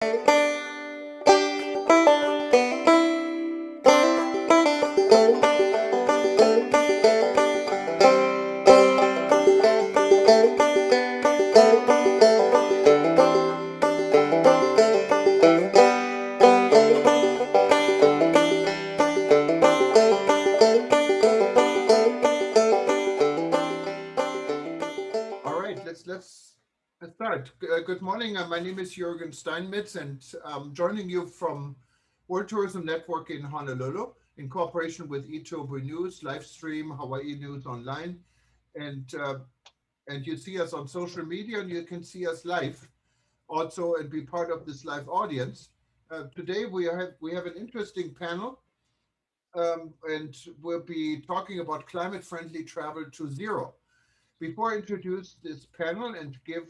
All right, let's start. Good morning. My name is Jürgen Steinmetz, and I'm joining you from World Tourism Network in Honolulu in cooperation with eTurbo News, live stream Hawaii News online, and uh, and you see us on social media, and you can see us live also and be part of this live audience. Today we have an interesting panel, and we'll be talking about climate-friendly travel to zero. Before I introduce this panel and give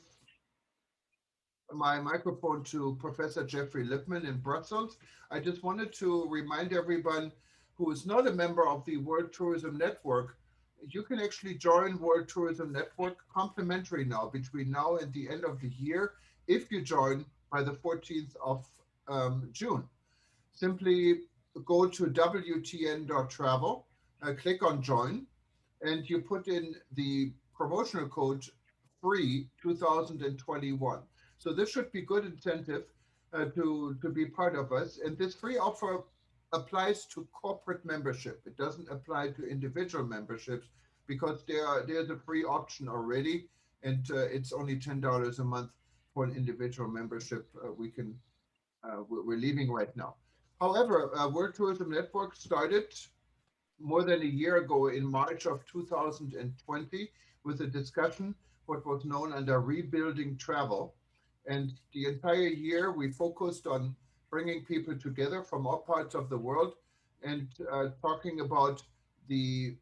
my microphone to Professor Jeffrey Lipman in Brussels, I just wanted to remind everyone who is not a member of the World Tourism Network, you can actually join World Tourism Network complimentary now between now and the end of the year if you join by the 14th of June. Simply go to wtn.travel, click on join, and you put in the promotional code free 2021. So this should be good incentive to be part of us. And this free offer applies to corporate membership. It doesn't apply to individual memberships because there's a free option already, and it's only $10 a month for an individual membership. We're leaving right now. However, World Tourism Network started more than a year ago in March of 2020 with a discussion, what was known under rebuilding travel. And the entire year we focused on bringing people together from all parts of the world and talking about the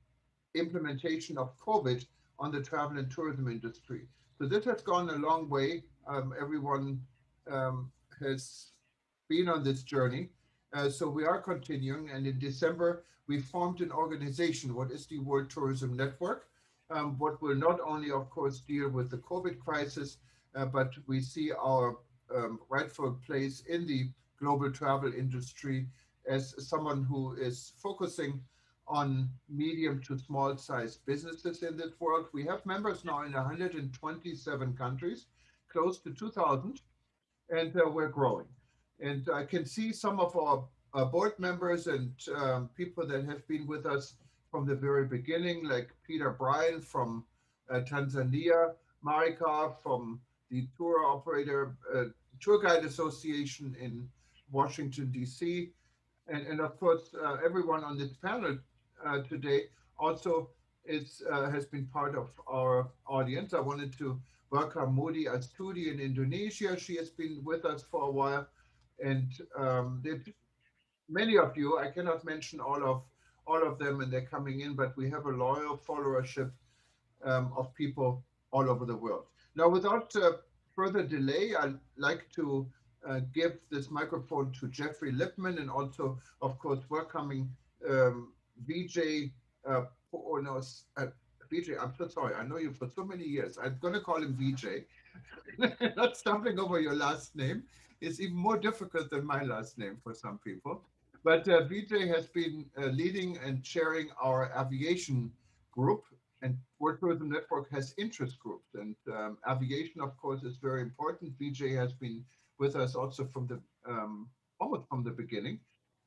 implementation of COVID on the travel and tourism industry. So this has gone a long way. Everyone has been on this journey. So we are continuing. And in December, we formed an organization, what is the World Tourism Network, what will not only, of course, deal with the COVID crisis, but we see our rightful place in the global travel industry as someone who is focusing on medium to small size businesses in this world. We have members now in 127 countries, close to 2,000, and we're growing. And I can see some of our board members and people that have been with us from the very beginning, like Peter Bryan from Tanzania, Marika from the Tour Guide Association in Washington, D.C., and of course, everyone on this panel today also has been part of our audience. I wanted to welcome Modi Astudi in Indonesia. She has been with us for a while, and many of you. I cannot mention all of them, and they're coming in, but we have a loyal followership of people all over the world. Now, without further delay, I'd like to give this microphone to Jeffrey Lipman and also, of course, welcoming VJ. Oh, no, VJ, I'm so sorry. I know you for so many years. I'm going to call him VJ. Not stumbling over your last name is even more difficult than my last name for some people. But VJ has been leading and chairing our aviation group, and World Tourism Network has interest groups. And aviation, of course, is very important. VJ has been with us also from the almost from the beginning.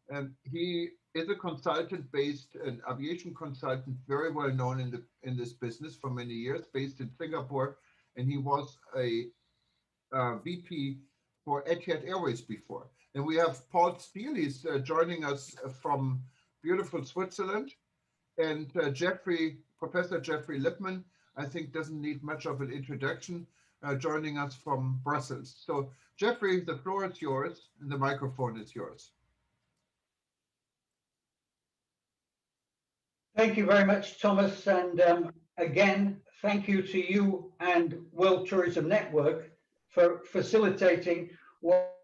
And he is a consultant based, an aviation consultant, very well known in this business for many years, based in Singapore. And he was a VP for Etihad Airways before. And we have Paul Steele, he's joining us from beautiful Switzerland. And Professor Jeffrey Lipman, I think doesn't need much of an introduction, joining us from Brussels. So Jeffrey, the floor is yours and the microphone is yours. Thank you very much, Thomas. And again, thank you to you and World Tourism Network for facilitating what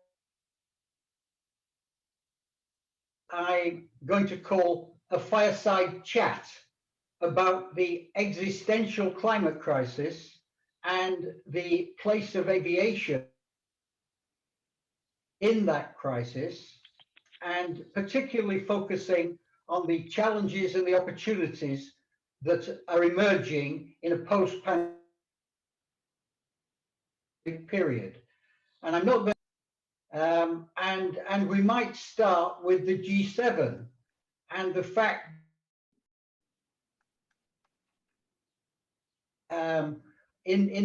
I'm going to call a fireside chat about the existential climate crisis and the place of aviation in that crisis, and particularly focusing on the challenges and the opportunities that are emerging in a post-pandemic period. And I'm not going and we might start with the G7 and the fact in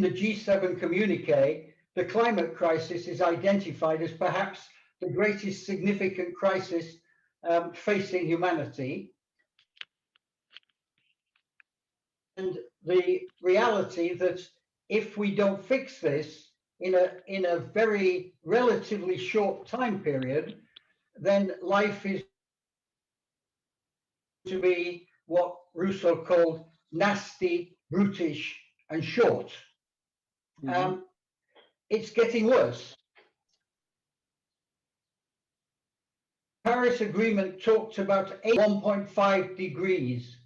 the G7 communique, the climate crisis is identified as perhaps the greatest significant crisis facing humanity. And the reality that if we don't fix this in a very relatively short time period, then life is to be what Rousseau called nasty, brutish, and short. Mm-hmm. It's getting worse. Paris Agreement talked about 1.5 degrees.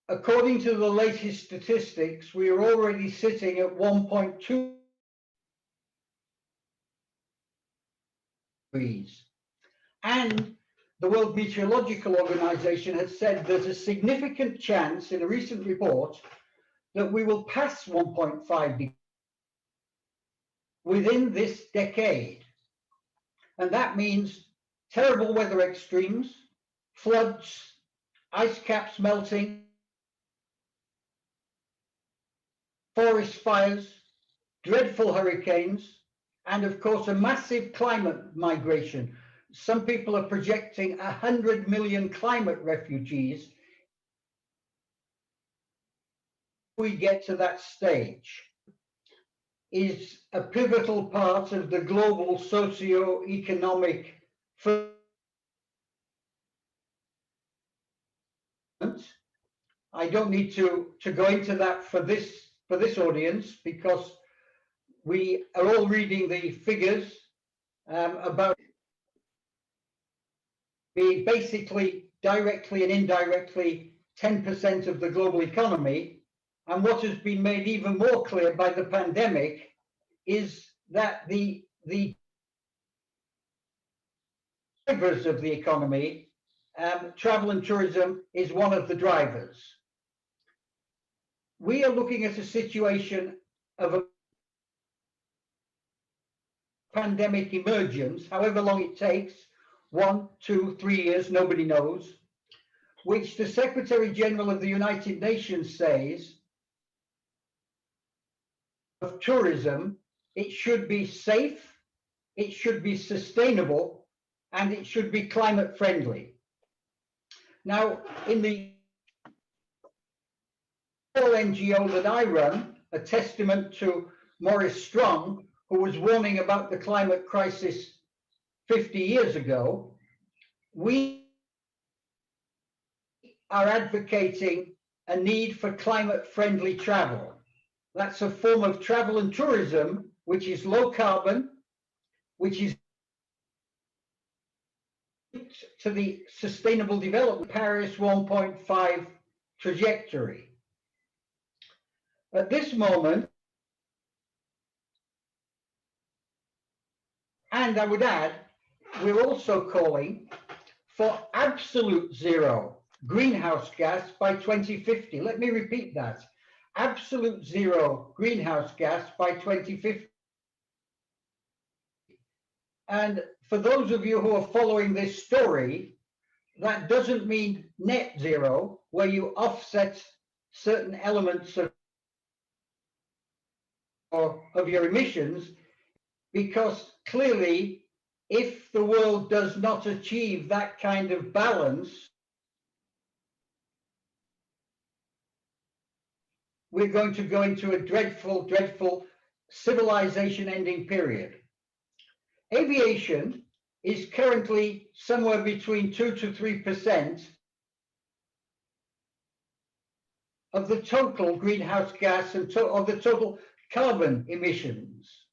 According to the latest statistics, we are already sitting at 1.2 degrees. And the World Meteorological Organization has said there's a significant chance in a recent report that we will pass 1.5 degrees within this decade. And that means terrible weather extremes, floods, ice caps melting, forest fires, dreadful hurricanes, and of course a massive climate migration. Some people are projecting 100 million climate refugees if we get to that stage. Is a pivotal part of the global socio-economic I don't need to go into that for this audience because we are all reading the figures about basically directly and indirectly 10% of the global economy. And what has been made even more clear by the pandemic is that the drivers of the economy, travel and tourism is one of the drivers. We are looking at a situation of a pandemic emergence, however long it takes, 1, 2, 3 years, nobody knows, which the Secretary General of the United Nations says of tourism, it should be safe, it should be sustainable, and it should be climate friendly. Now, in the NGO that I run, a testament to Maurice Strong, who was warning about the climate crisis 50 years ago, we are advocating a need for climate-friendly travel. That's a form of travel and tourism which is low carbon, which is to the Sustainable Development Paris 1.5 trajectory. At this moment, and I would add, we're also calling for absolute zero greenhouse gas by 2050. Let me repeat that. Absolute zero greenhouse gas by 2050. And for those of you who are following this story, that doesn't mean net zero, where you offset certain elements of your emissions, because clearly, if the world does not achieve that kind of balance, we're going to go into a dreadful, dreadful civilization-ending period. Aviation is currently somewhere between 2 to 3% of the total greenhouse gas and of the total carbon emissions.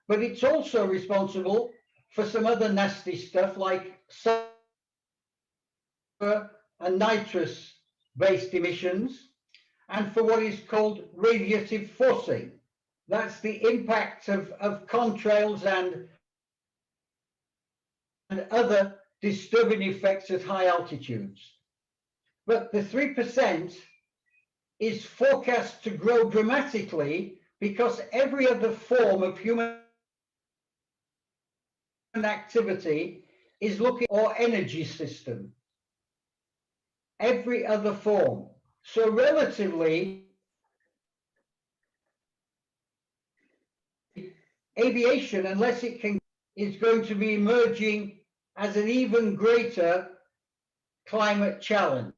But it's also responsible for some other nasty stuff like sulfur and nitrous-based emissions, and for what is called radiative forcing. That's the impact of contrails and and other disturbing effects at high altitudes. But the 3% is forecast to grow dramatically because every other form of human activity is looking at our energy system. Every other form. So relatively, aviation, unless it can, is going to be emerging as an even greater climate challenge.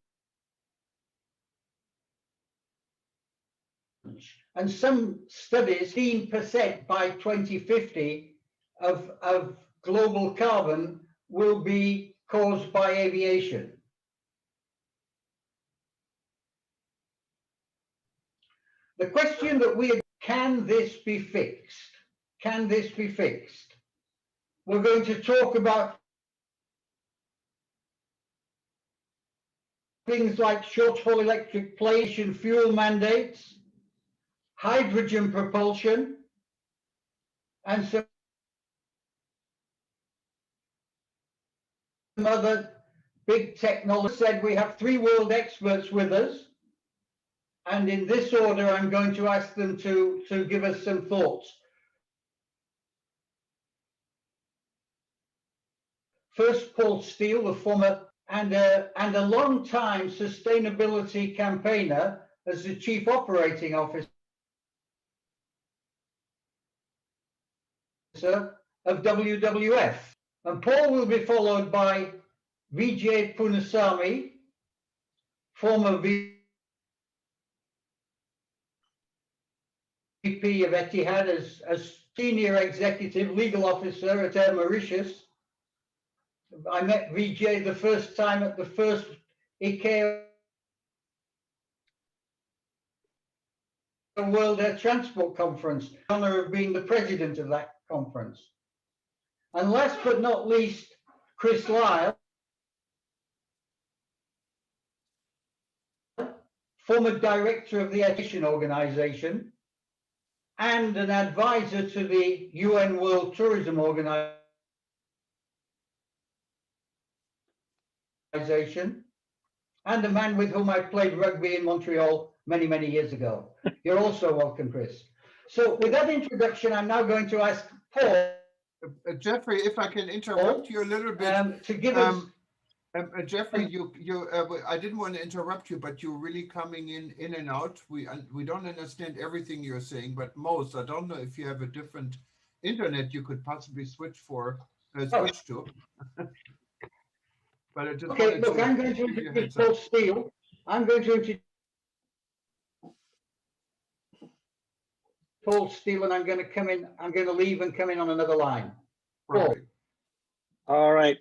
And some studies, 15% by 2050 of global carbon will be caused by aviation. The question that can this be fixed? Can this be fixed? We're going to talk about things like short-haul electric plane fuel mandates, hydrogen propulsion, and some other big technology. Said we have 3 world experts with us, and in this order I'm going to ask them to give us some thoughts. First, Paul Steele, the former and a long-time sustainability campaigner as the Chief Operating Officer of WWF. And Paul will be followed by Vijay Punasamy, former VP of Etihad as Senior Executive Legal Officer at Air Mauritius. I met Vijay the first time at the first ICAO World Air Transport Conference, the honor of being the president of that conference. And last but not least, Chris Lyle, former director of the Aviation organization and an advisor to the UN World Tourism Organization, and a man with whom I played rugby in Montreal many, many years ago. You're also welcome, Chris. So with that introduction, I'm now going to ask Paul. Jeffrey, if I can interrupt you a little bit. To give us... Jeffrey, I didn't want to interrupt you, but you're really coming in and out. We don't understand everything you're saying, but most. I don't know if you have a different internet you could possibly switch to. But I just okay, look, I'm going to introduce Paul Steele. I'm going to introduce Paul Steele, and I'm going to come in. I'm going to leave and come in on another line. Paul. All right,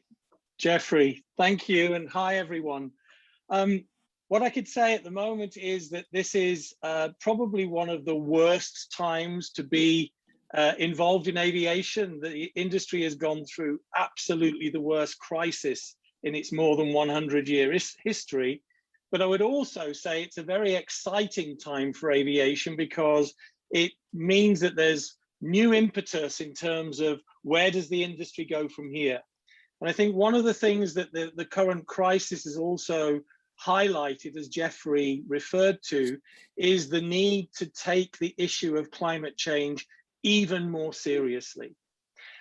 Jeffrey, thank you, and hi everyone. What I could say at the moment is that this is probably one of the worst times to be involved in aviation. The industry has gone through absolutely the worst crisis in its more than 100-year history. But I would also say it's a very exciting time for aviation because it means that there's new impetus in terms of where does the industry go from here. And I think one of the things that the current crisis has also highlighted, as Jeffrey referred to, is the need to take the issue of climate change even more seriously.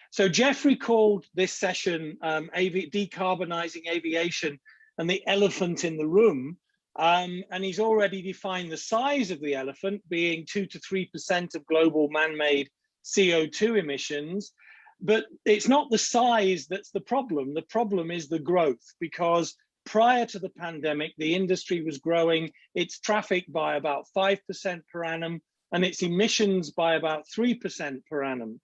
So Jeffrey called this session Decarbonizing Aviation and the elephant in the room. And he's already defined the size of the elephant being 2 to 3% of global man-made CO2 emissions. But it's not the size that's the problem. The problem is the growth, because prior to the pandemic, the industry was growing its traffic by about 5% per annum and its emissions by about 3% per annum.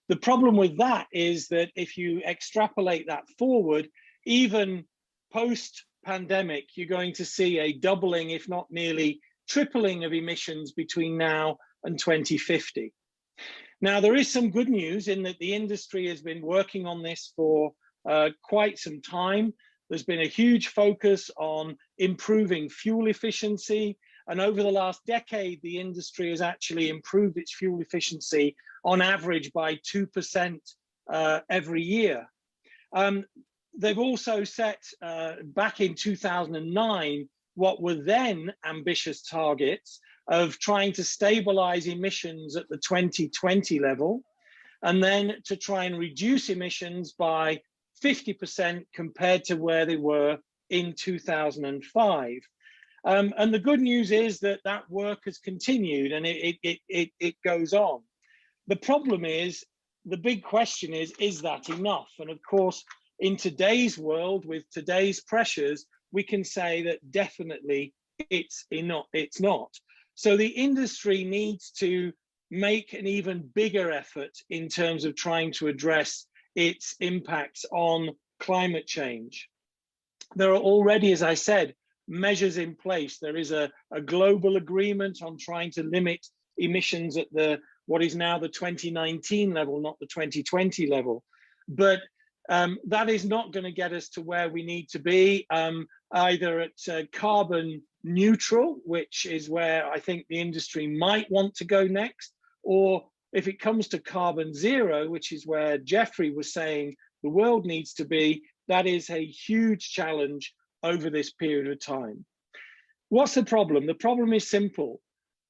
The problem with that is that if you extrapolate that forward, even post-pandemic, you're going to see a doubling, if not nearly tripling of emissions between now and 2050. Now, there is some good news in that the industry has been working on this for quite some time. There's been a huge focus on improving fuel efficiency. And over the last decade, the industry has actually improved its fuel efficiency on average by 2% every year. They've also set back in 2009 what were then ambitious targets of trying to stabilize emissions at the 2020 level, and then to try and reduce emissions by 50% compared to where they were in 2005. And the good news is that that work has continued and it goes on. The problem is, the big question is that enough? And of course, in today's world, with today's pressures, we can say that definitely it's not. So the industry needs to make an even bigger effort in terms of trying to address its impacts on climate change. There are already, as I said, measures in place. There is a global agreement on trying to limit emissions at what is now the 2019 level, not the 2020 level. But that is not going to get us to where we need to be, either at carbon neutral, which is where I think the industry might want to go next, or if it comes to carbon zero, which is where Jeffrey was saying the world needs to be, that is a huge challenge over this period of time. What's the problem? The problem is simple.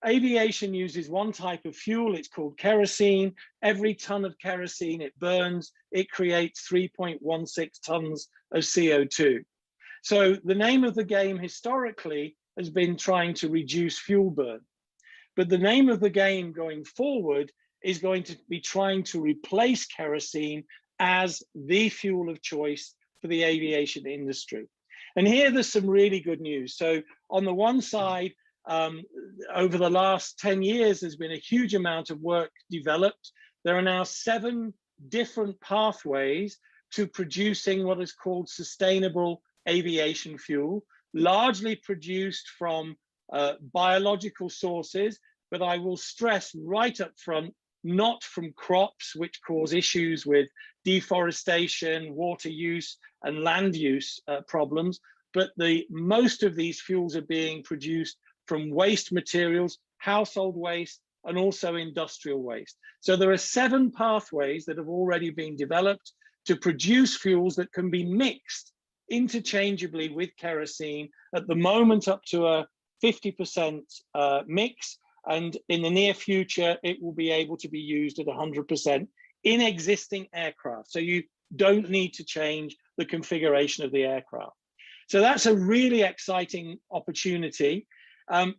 Aviation uses one type of fuel, it's called kerosene. Every ton of kerosene it burns, it creates 3.16 tons of CO2. So the name of the game historically has been trying to reduce fuel burn. But the name of the game going forward is going to be trying to replace kerosene as the fuel of choice for the aviation industry. And here there's some really good news. So on the one side, over the last 10 years, there's been a huge amount of work developed. There are now 7 different pathways to producing what is called sustainable aviation fuel, largely produced from biological sources, but I will stress right up front, not from crops, which cause issues with deforestation, water use, and land use problems, but most of these fuels are being produced from waste materials, household waste, and also industrial waste. So there are 7 pathways that have already been developed to produce fuels that can be mixed interchangeably with kerosene, at the moment up to a 50% mix, and in the near future, it will be able to be used at 100% in existing aircraft. So you don't need to change the configuration of the aircraft. So that's a really exciting opportunity.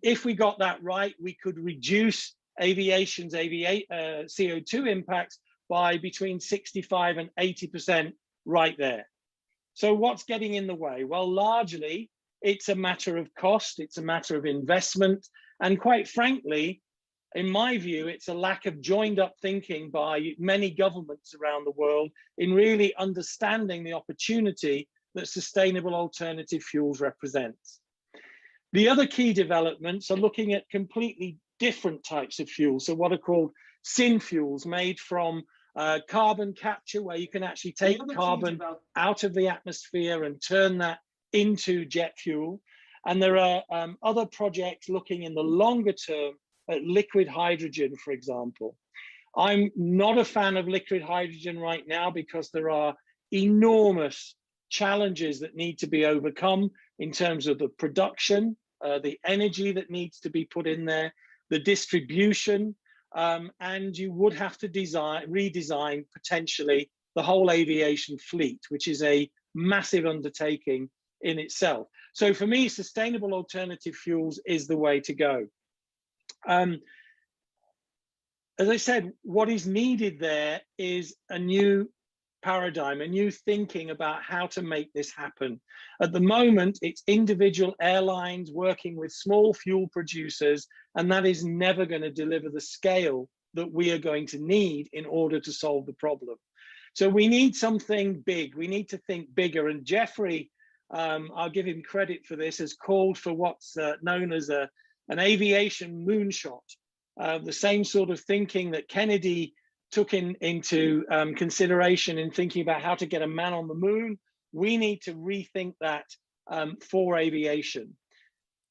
If we got that right, we could reduce aviation's CO2 impacts by between 65 and 80% right there. So what's getting in the way? Well, largely, it's a matter of cost, it's a matter of investment, and quite frankly, in my view, it's a lack of joined up thinking by many governments around the world in really understanding the opportunity that sustainable alternative fuels represents. The other key developments are looking at completely different types of fuels, so what are called synfuels, made from carbon capture, where you can actually take carbon out of the atmosphere and turn that into jet fuel. And there are other projects looking in the longer term at liquid hydrogen, for example. I'm not a fan of liquid hydrogen right now because there are enormous challenges that need to be overcome in terms of the production, the energy that needs to be put in there, the distribution, and you would have to redesign potentially the whole aviation fleet, which is a massive undertaking in itself. So for me, sustainable alternative fuels is the way to go. As I said, what is needed there is a new paradigm, a new thinking about how to make this happen. At the moment, it's individual airlines working with small fuel producers, and that is never going to deliver the scale that we are going to need in order to solve the problem. So we need something big. We need to think bigger. And Jeffrey, I'll give him credit for this, has called for what's known as an aviation moonshot, the same sort of thinking that Kennedy took into consideration in thinking about how to get a man on the moon. We need to rethink that for aviation.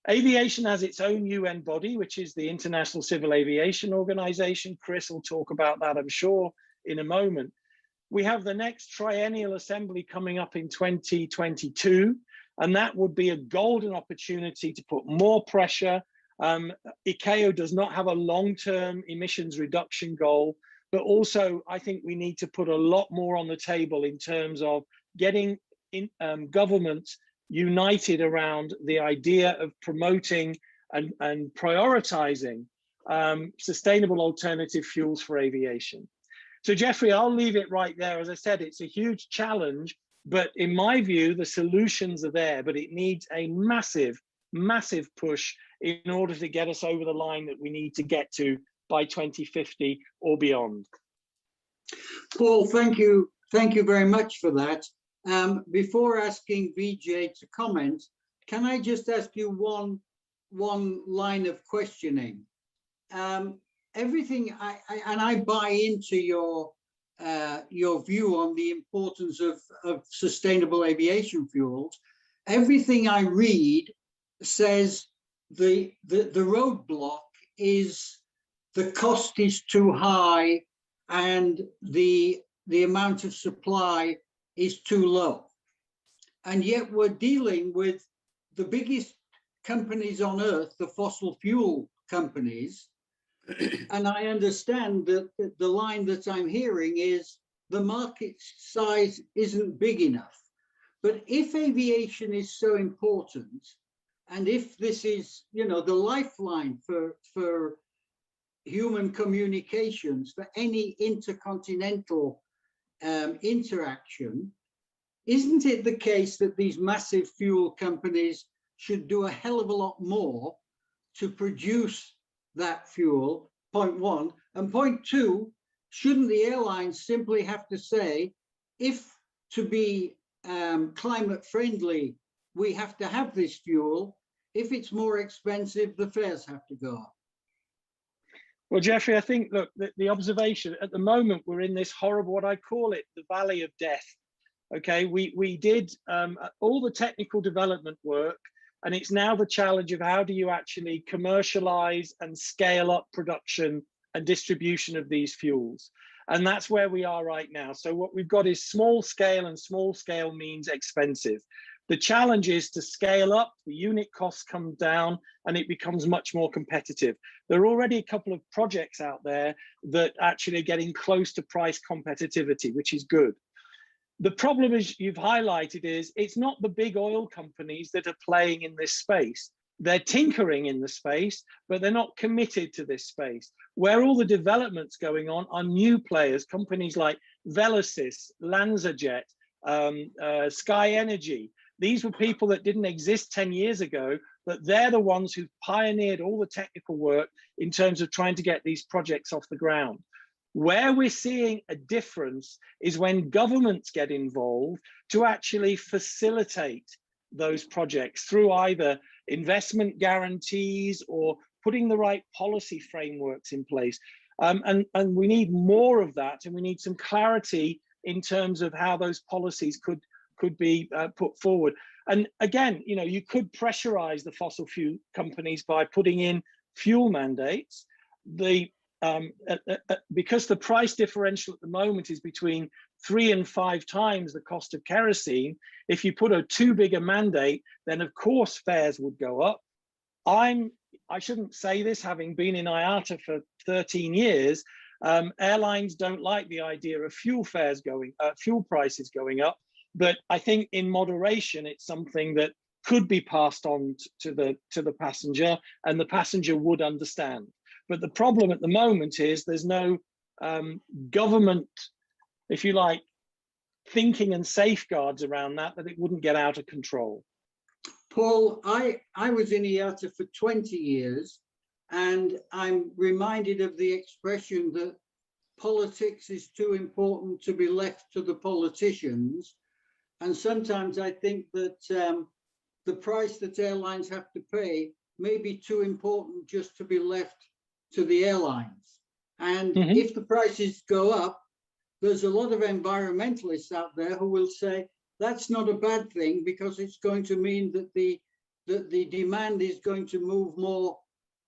Aviation has its own UN body, which is the International Civil Aviation Organization. Chris will talk about that, I'm sure, in a moment. We have the next triennial assembly coming up in 2022, and that would be a golden opportunity to put more pressure. ICAO does not have a long-term emissions reduction goal, but also I think we need to put a lot more on the table in terms of getting governments united around the idea of promoting and prioritizing sustainable alternative fuels for aviation. So Jeffrey, I'll leave it right there. As I said, it's a huge challenge, but in my view, the solutions are there, but it needs a massive, massive push in order to get us over the line that we need to get to by 2050 or beyond. Paul, thank you. Thank you very much for that. Before asking Vijay to comment, can I just ask you one line of questioning? Everything I buy into your view on the importance of sustainable aviation fuels. Everything I read says the roadblock is the cost is too high and the amount of supply is too low. And yet we're dealing with the biggest companies on earth, the fossil fuel companies. And I understand that the line that I'm hearing is the market size isn't big enough. But if aviation is so important, and if this is, you know, the lifeline for human communications, for any intercontinental interaction, isn't it the case that these massive fuel companies should do a hell of a lot more to produce that fuel, point one? And point two, shouldn't the airlines simply have to say, if to be climate friendly, we have to have this fuel, if it's more expensive, the fares have to go up? Well, Jeffrey, I think, look, the observation at the moment, we're in this horrible, what I call it, the valley of death. Okay, we did all the technical development work, and it's now the challenge of how do you actually commercialize and scale up production and distribution of these fuels. And that's where we are right now. So what we've got is small scale, and small scale means expensive. The challenge is to scale up, the unit costs come down, and it becomes much more competitive. There are already a couple of projects out there that actually are getting close to price competitivity, which is good. The problem, as you've highlighted, is it's not the big oil companies that are playing in this space. They're tinkering in the space, but they're not committed to this space. Where all the developments going on are new players, companies like Velocis, LanzaJet, Sky Energy. These were people that didn't exist 10 years ago, but they're the ones who pioneered all the technical work in terms of trying to get these projects off the ground. Where we're seeing a difference is when governments get involved to actually facilitate those projects through either investment guarantees or putting the right policy frameworks in place. And we need more of that, and we need some clarity in terms of how those policies could be put forward. And again, you know, you could pressurize the fossil fuel companies by putting in fuel mandates. Because the price differential at the moment is between 3 and 5 times the cost of kerosene, if you put a too big a mandate, then of course fares would go up. I shouldn't say this, having been in IATA for 13 years, airlines don't like the idea of fuel prices going up, but I think in moderation, it's something that could be passed on to the passenger, and the passenger would understand. But the problem at the moment is there's no government, if you like, thinking and safeguards around that it wouldn't get out of control. Paul, I was in IATA for 20 years, and I'm reminded of the expression that politics is too important to be left to the politicians. And sometimes I think that the price that airlines have to pay may be too important just to be left to the airlines. And if the prices go up, there's a lot of environmentalists out there who will say that's not a bad thing, because it's going to mean that the demand is going to move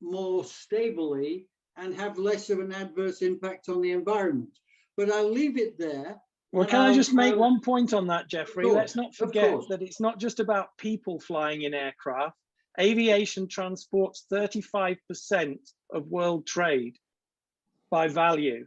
more stably and have less of an adverse impact on the environment. But I'll leave it there. Well, can I just make one point on that, Jeffrey? Course, Let's not forget course. that it's not just about people flying in aircraft. Aviation transports 35% of world trade by value.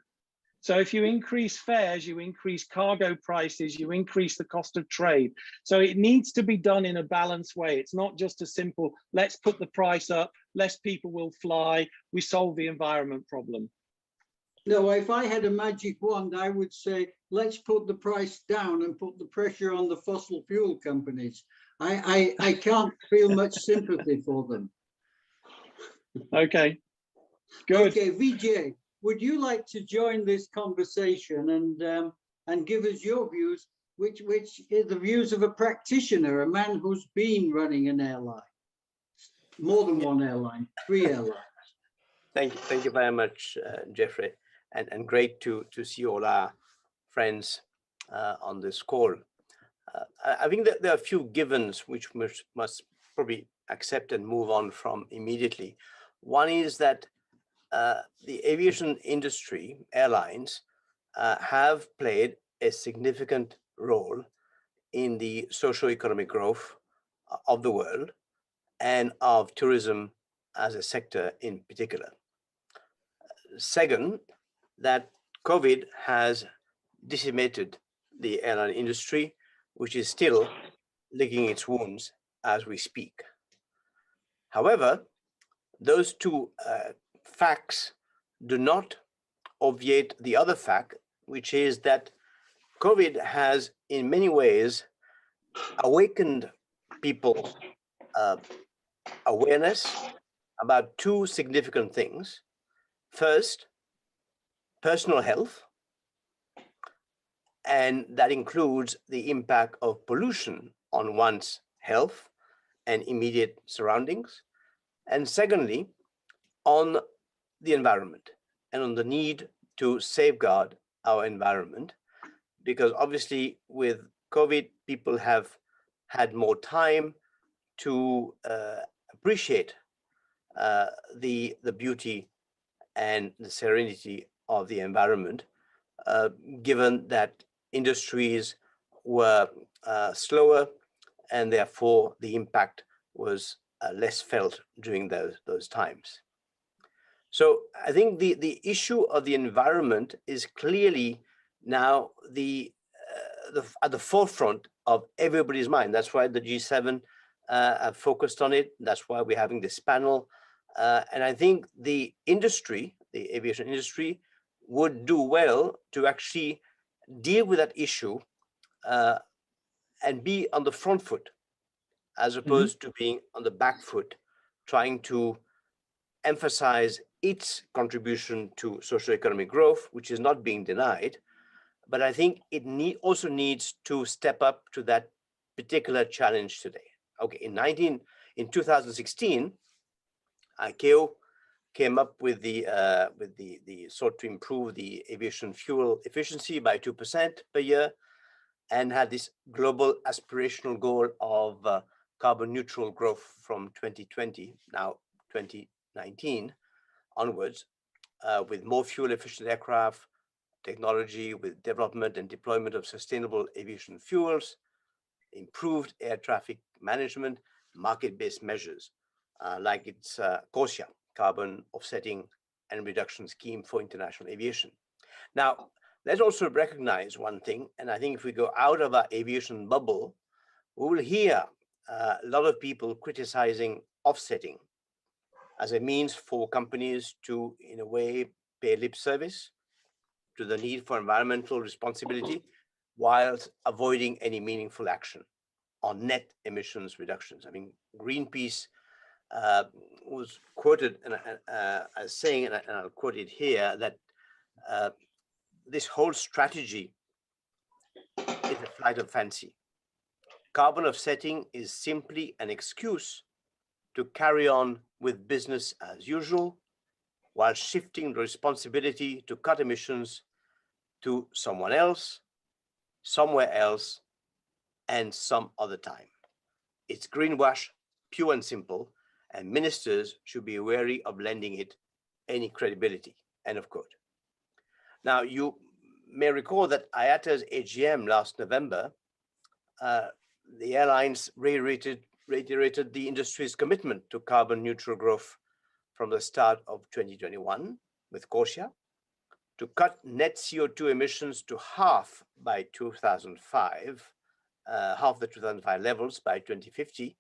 So if you increase fares, you increase cargo prices, you increase the cost of trade. So it needs to be done in a balanced way. It's not just a simple, let's put the price up, less people will fly, we solve the environment problem. No, if I had a magic wand, I would say, let's put the price down and put the pressure on the fossil fuel companies. I can't feel much sympathy for them. Okay, good. Okay, Vijay, would you like to join this conversation and give us your views, which is the views of a practitioner, a man who's been running an airline, more than one airline, 3 airlines. Thank you very much, Jeffrey, and great to see all our friends on this call. I think that there are a few givens which must probably accept and move on from immediately. One is that the aviation industry, airlines, have played a significant role in the socio-economic growth of the world and of tourism as a sector in particular. Second, that COVID has decimated the airline industry, which is still licking its wounds as we speak. However, those two facts do not obviate the other fact, which is that COVID has in many ways awakened people's awareness about two significant things. First, personal health, and that includes the impact of pollution on one's health and immediate surroundings. And secondly, on the environment and on the need to safeguard our environment, because obviously with COVID, people have had more time to appreciate the beauty and the serenity of the environment, given that industries were slower and therefore the impact was less felt during those times. So I think the issue of the environment is clearly now at the forefront of everybody's mind. That's why the G7 have focused on it. That's why we're having this panel. And I think the industry, the aviation industry, would do well to actually deal with that issue and be on the front foot, as opposed to being on the back foot, trying to emphasize its contribution to socioeconomic growth, which is not being denied. But I think it also needs to step up to that particular challenge today. Okay, in 2016, ICAO came up with the sought to improve the aviation fuel efficiency by 2% per year, and had this global aspirational goal of carbon neutral growth from 2020, now 2019 onwards, with more fuel efficient aircraft, technology, with development and deployment of sustainable aviation fuels, improved air traffic management, market-based measures, like its CORSIA, Carbon Offsetting and Reduction Scheme for International Aviation. Now, let's also recognize one thing, and I think if we go out of our aviation bubble, we will hear a lot of people criticizing offsetting as a means for companies to, in a way, pay lip service to the need for environmental responsibility whilst avoiding any meaningful action on net emissions reductions. I mean, Greenpeace was quoted as saying, and I'll quote it here, that this whole strategy is a flight of fancy. Carbon offsetting is simply an excuse to carry on with business as usual, while shifting the responsibility to cut emissions to someone else, somewhere else, and some other time. It's greenwash, pure and simple, and ministers should be wary of lending it any credibility, end of quote. Now, you may recall that IATA's AGM last November, the airlines reiterated the industry's commitment to carbon neutral growth from the start of 2021 with CORSIA, to cut net CO2 emissions to half by 2005, half the 2005 levels by 2050,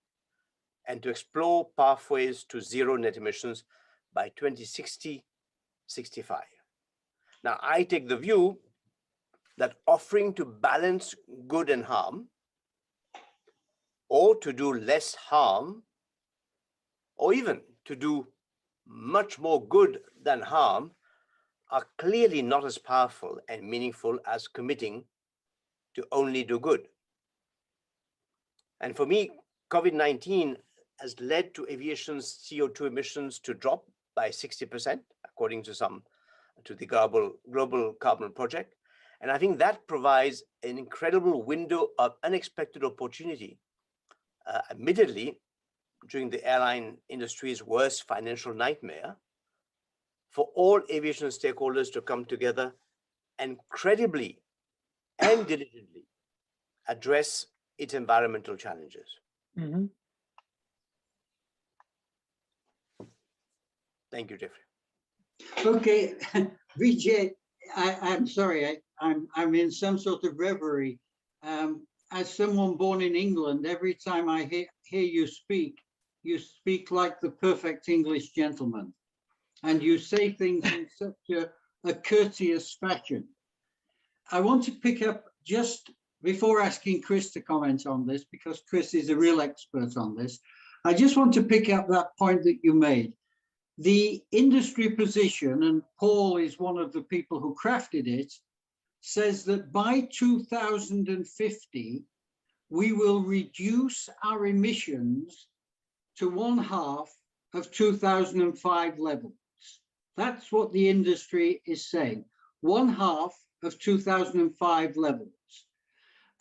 and to explore pathways to zero net emissions by 2060-65. Now, I take the view that offering to balance good and harm, or to do less harm, or even to do much more good than harm, are clearly not as powerful and meaningful as committing to only do good. And for me, COVID-19 has led to aviation's CO2 emissions to drop by 60%, according to the Global Carbon Project. And I think that provides an incredible window of unexpected opportunity, admittedly, during the airline industry's worst financial nightmare, for all aviation stakeholders to come together and credibly and diligently address its environmental challenges. Mm-hmm. Thank you, Jeffrey. Okay, Vijay, I'm sorry, I'm in some sort of reverie. As someone born in England, every time I hear you speak like the perfect English gentleman, and you say things in such a courteous fashion. I want to pick up, just before asking Chris to comment on this, because Chris is a real expert on this, I just want to pick up that point that you made. The industry position, and Paul is one of the people who crafted it, says that by 2050, we will reduce our emissions to 1/2 of 2005 levels. That's what the industry is saying, 1/2 of 2005 levels.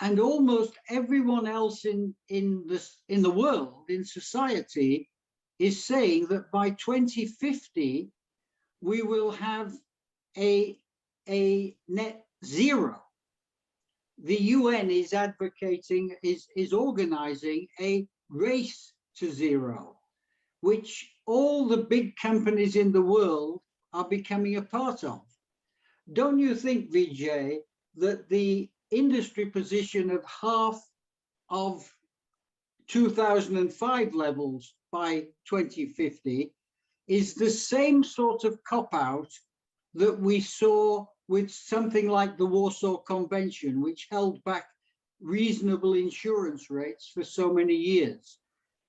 And almost everyone else in the world, in society, is saying that by 2050, we will have a net zero. The UN is advocating, is organizing a race to zero, which all the big companies in the world are becoming a part of. Don't you think, Vijay, that the industry position of 1/2 of 2005 levels by 2050 is the same sort of cop-out that we saw with something like the Warsaw Convention, which held back reasonable insurance rates for so many years?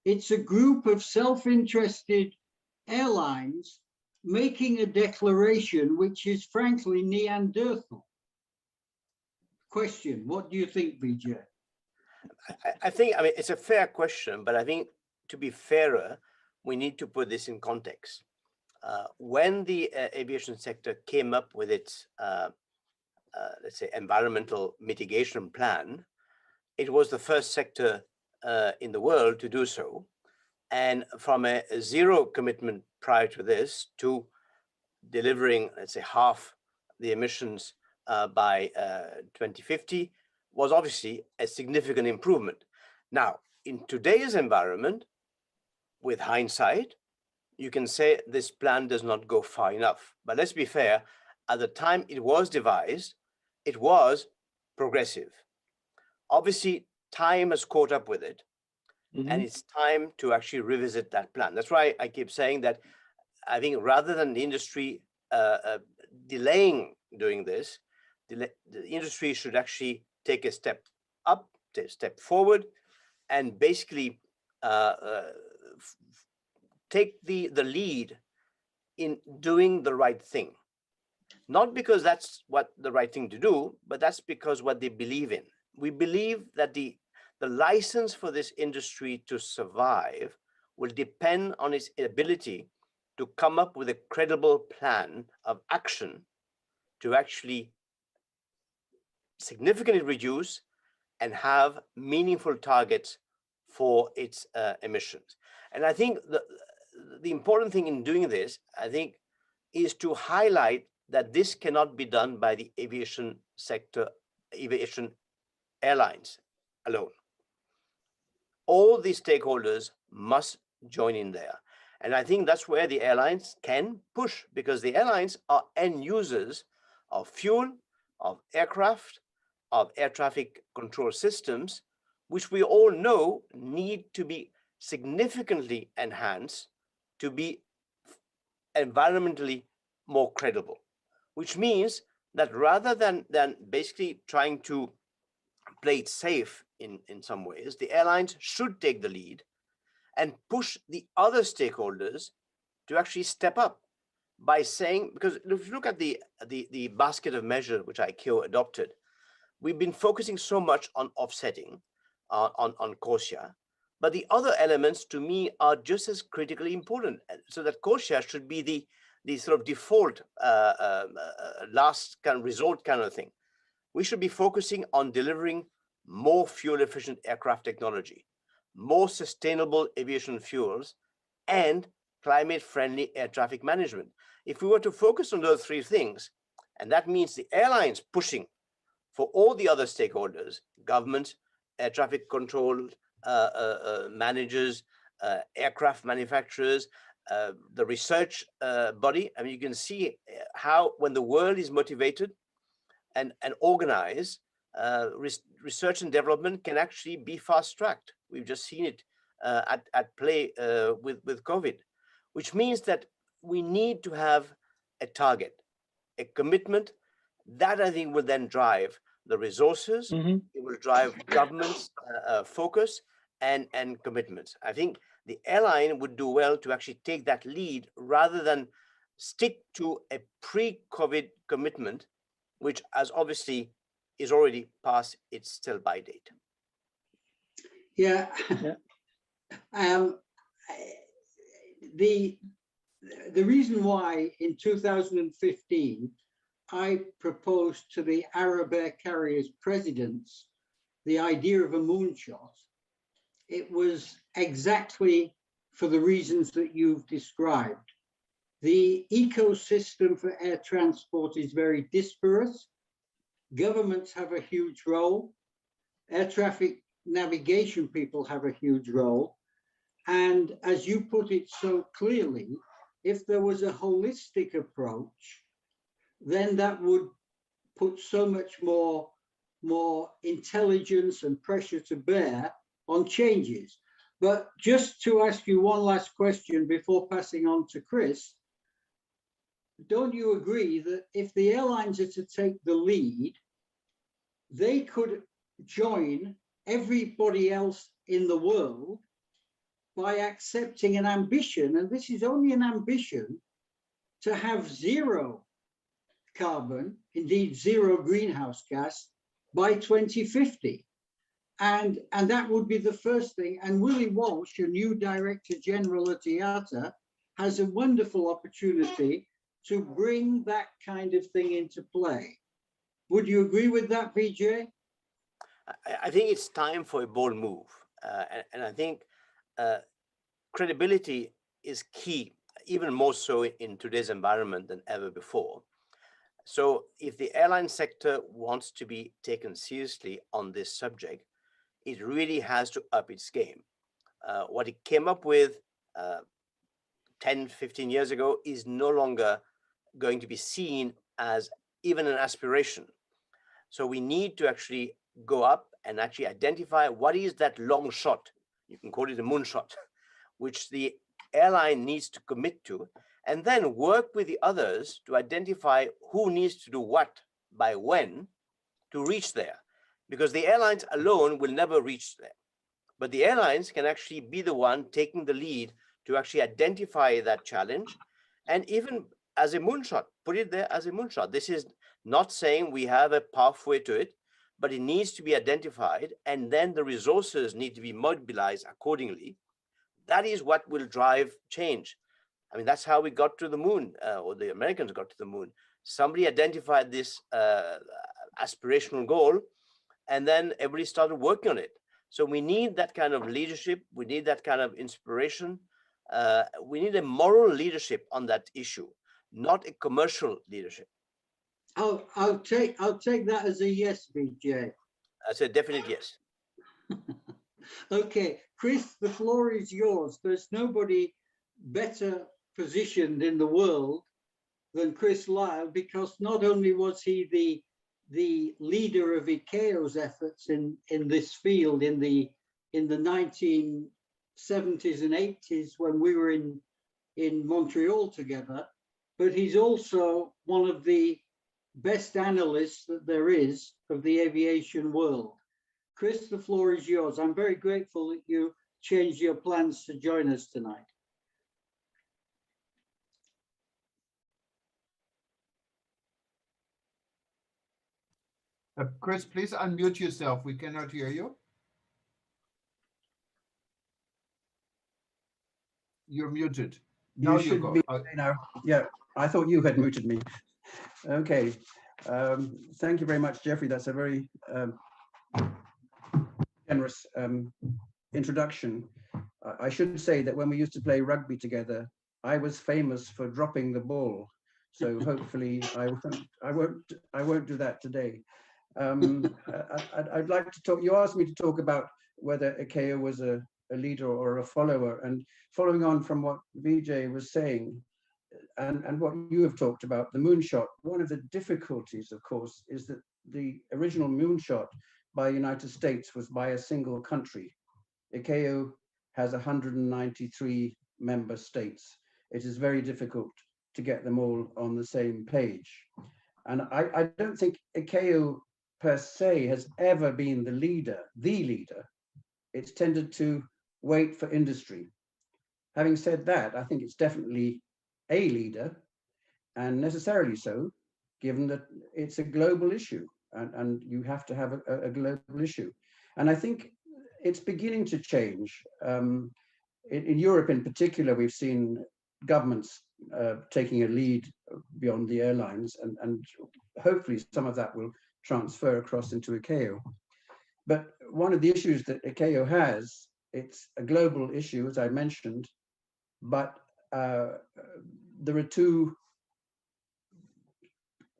It's a group of self-interested airlines making a declaration which is frankly Neanderthal. Question, what do you think, Vijay? I think, I mean, it's a fair question, but I think to be fairer, we need to put this in context. When the aviation sector came up with its, let's say, environmental mitigation plan, it was the first sector in the world to do so. And from a zero commitment prior to this to delivering, let's say, 1/2 the emissions by 2050 was obviously a significant improvement. Now, in today's environment, with hindsight, you can say this plan does not go far enough. But let's be fair, at the time it was devised, it was progressive. Obviously, time has caught up with it, and it's time to actually revisit that plan. That's why I keep saying that I think rather than the industry delaying doing this, the industry should actually take a step up, take a step forward, and basically take the lead in doing the right thing. Not because that's what the right thing to do, but that's because what they believe in. We believe that the license for this industry to survive will depend on its ability to come up with a credible plan of action to actually significantly reduce and have meaningful targets for its emissions. And I think the important thing in doing this, I think, is to highlight that this cannot be done by the aviation sector, aviation airlines alone. All the stakeholders must join in there. And I think that's where the airlines can push, because the airlines are end users of fuel, of aircraft, of air traffic control systems, which we all know need to be significantly enhanced to be environmentally more credible, which means that rather than basically trying to play it safe in some ways, the airlines should take the lead and push the other stakeholders to actually step up by saying, because if you look at the basket of measures which ICAO adopted, we've been focusing so much on offsetting, on CORSIA, but the other elements to me are just as critically important. So that CORSIA should be the sort of default last kind of resort kind of thing. We should be focusing on delivering more fuel efficient aircraft technology, more sustainable aviation fuels, and climate friendly air traffic management. If we were to focus on those three things, and that means the airlines pushing for all the other stakeholders, government, air traffic control managers, aircraft manufacturers, the research body. I mean, you can see how when the world is motivated and organized, research and development can actually be fast-tracked. We've just seen it at play with COVID, which means that we need to have a target, a commitment that I think will then drive the resources. It will drive government's focus and commitments. I think the airline would do well to actually take that lead rather than stick to a pre-COVID commitment, which as obviously is already past its sell-by date. Yeah. The reason why in 2015 I proposed to the Arab Air Carriers presidents the idea of a moonshot, it was exactly for the reasons that you've described. The ecosystem for air transport is very disparate. Governments have a huge role. Air traffic navigation people have a huge role. And as you put it so clearly, if there was a holistic approach, then that would put so much more intelligence and pressure to bear on changes. But just to ask you one last question before passing on to Chris, don't you agree that if the airlines are to take the lead, they could join everybody else in the world by accepting an ambition, and this is only an ambition, to have zero carbon, indeed zero greenhouse gas, by 2050. And that would be the first thing. And Willie Walsh, a new Director General at IATA, has a wonderful opportunity to bring that kind of thing into play. Would you agree with that, Vijay? I think it's time for a bold move. And I think credibility is key, even more so in today's environment than ever before. So if the airline sector wants to be taken seriously on this subject, it really has to up its game. What it came up with 10, 15 years ago is no longer going to be seen as even an aspiration. So we need to actually go up and actually identify what is that long shot, you can call it a moonshot, which the airline needs to commit to, and then work with the others to identify who needs to do what by when to reach there. Because the airlines alone will never reach there. But the airlines can actually be the one taking the lead to actually identify that challenge, and even as a moonshot, put it there as a moonshot. This is not saying we have a pathway to it, but it needs to be identified, and then the resources need to be mobilized accordingly. That is what will drive change. I mean, that's how we got to the moon, or the Americans got to the moon. Somebody identified this aspirational goal, and then everybody started working on it. So we need that kind of leadership. We need that kind of inspiration. We need a moral leadership on that issue, not a commercial leadership. I'll take that as a yes, BJ. I said definite yes. Okay, Chris, the floor is yours. There's nobody better positioned in the world than Chris Lyle, because not only was he the leader of ICAO's efforts in this field in the 1970s and 80s when we were in Montreal together, but he's also one of the best analysts that there is of the aviation world. Chris, the floor is yours. I'm very grateful that you changed your plans to join us tonight. Chris, please unmute yourself. We cannot hear you. You're muted. Now you should go. be now. Yeah, I thought you had muted me. Okay. Thank you very much, Jeffrey. That's a very generous introduction. I should say that when we used to play rugby together, I was famous for dropping the ball. So hopefully I won't do that today. I'd like to talk. You asked me to talk about whether ICAO was a leader or a follower, and following on from what Vijay was saying, and what you have talked about, the moonshot. One of the difficulties, of course, is that the original moonshot by the United States was by a single country. ICAO has 193 member states. It is very difficult to get them all on the same page. And I don't think ICAO per se has ever been the leader. It's tended to wait for industry. Having said that, I think it's definitely a leader, and necessarily so, given that it's a global issue, and you have to have a global issue. And I think it's beginning to change. In Europe in particular, we've seen governments taking a lead beyond the airlines, and hopefully some of that will transfer across into ICAO. But one of the issues that ICAO has, it's a global issue, as I mentioned, but there are two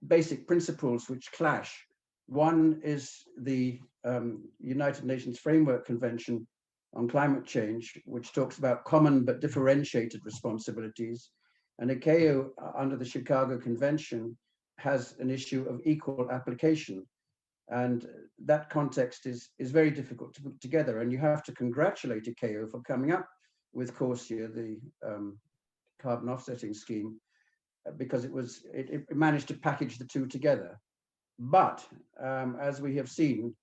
basic principles which clash. One is the United Nations Framework Convention on Climate Change, which talks about common but differentiated responsibilities. And ICAO, under the Chicago Convention, has an issue of equal application. And that context is very difficult to put together. And you have to congratulate ICAO for coming up with CORSIA, the carbon offsetting scheme, because it managed to package the two together. But as we have seen,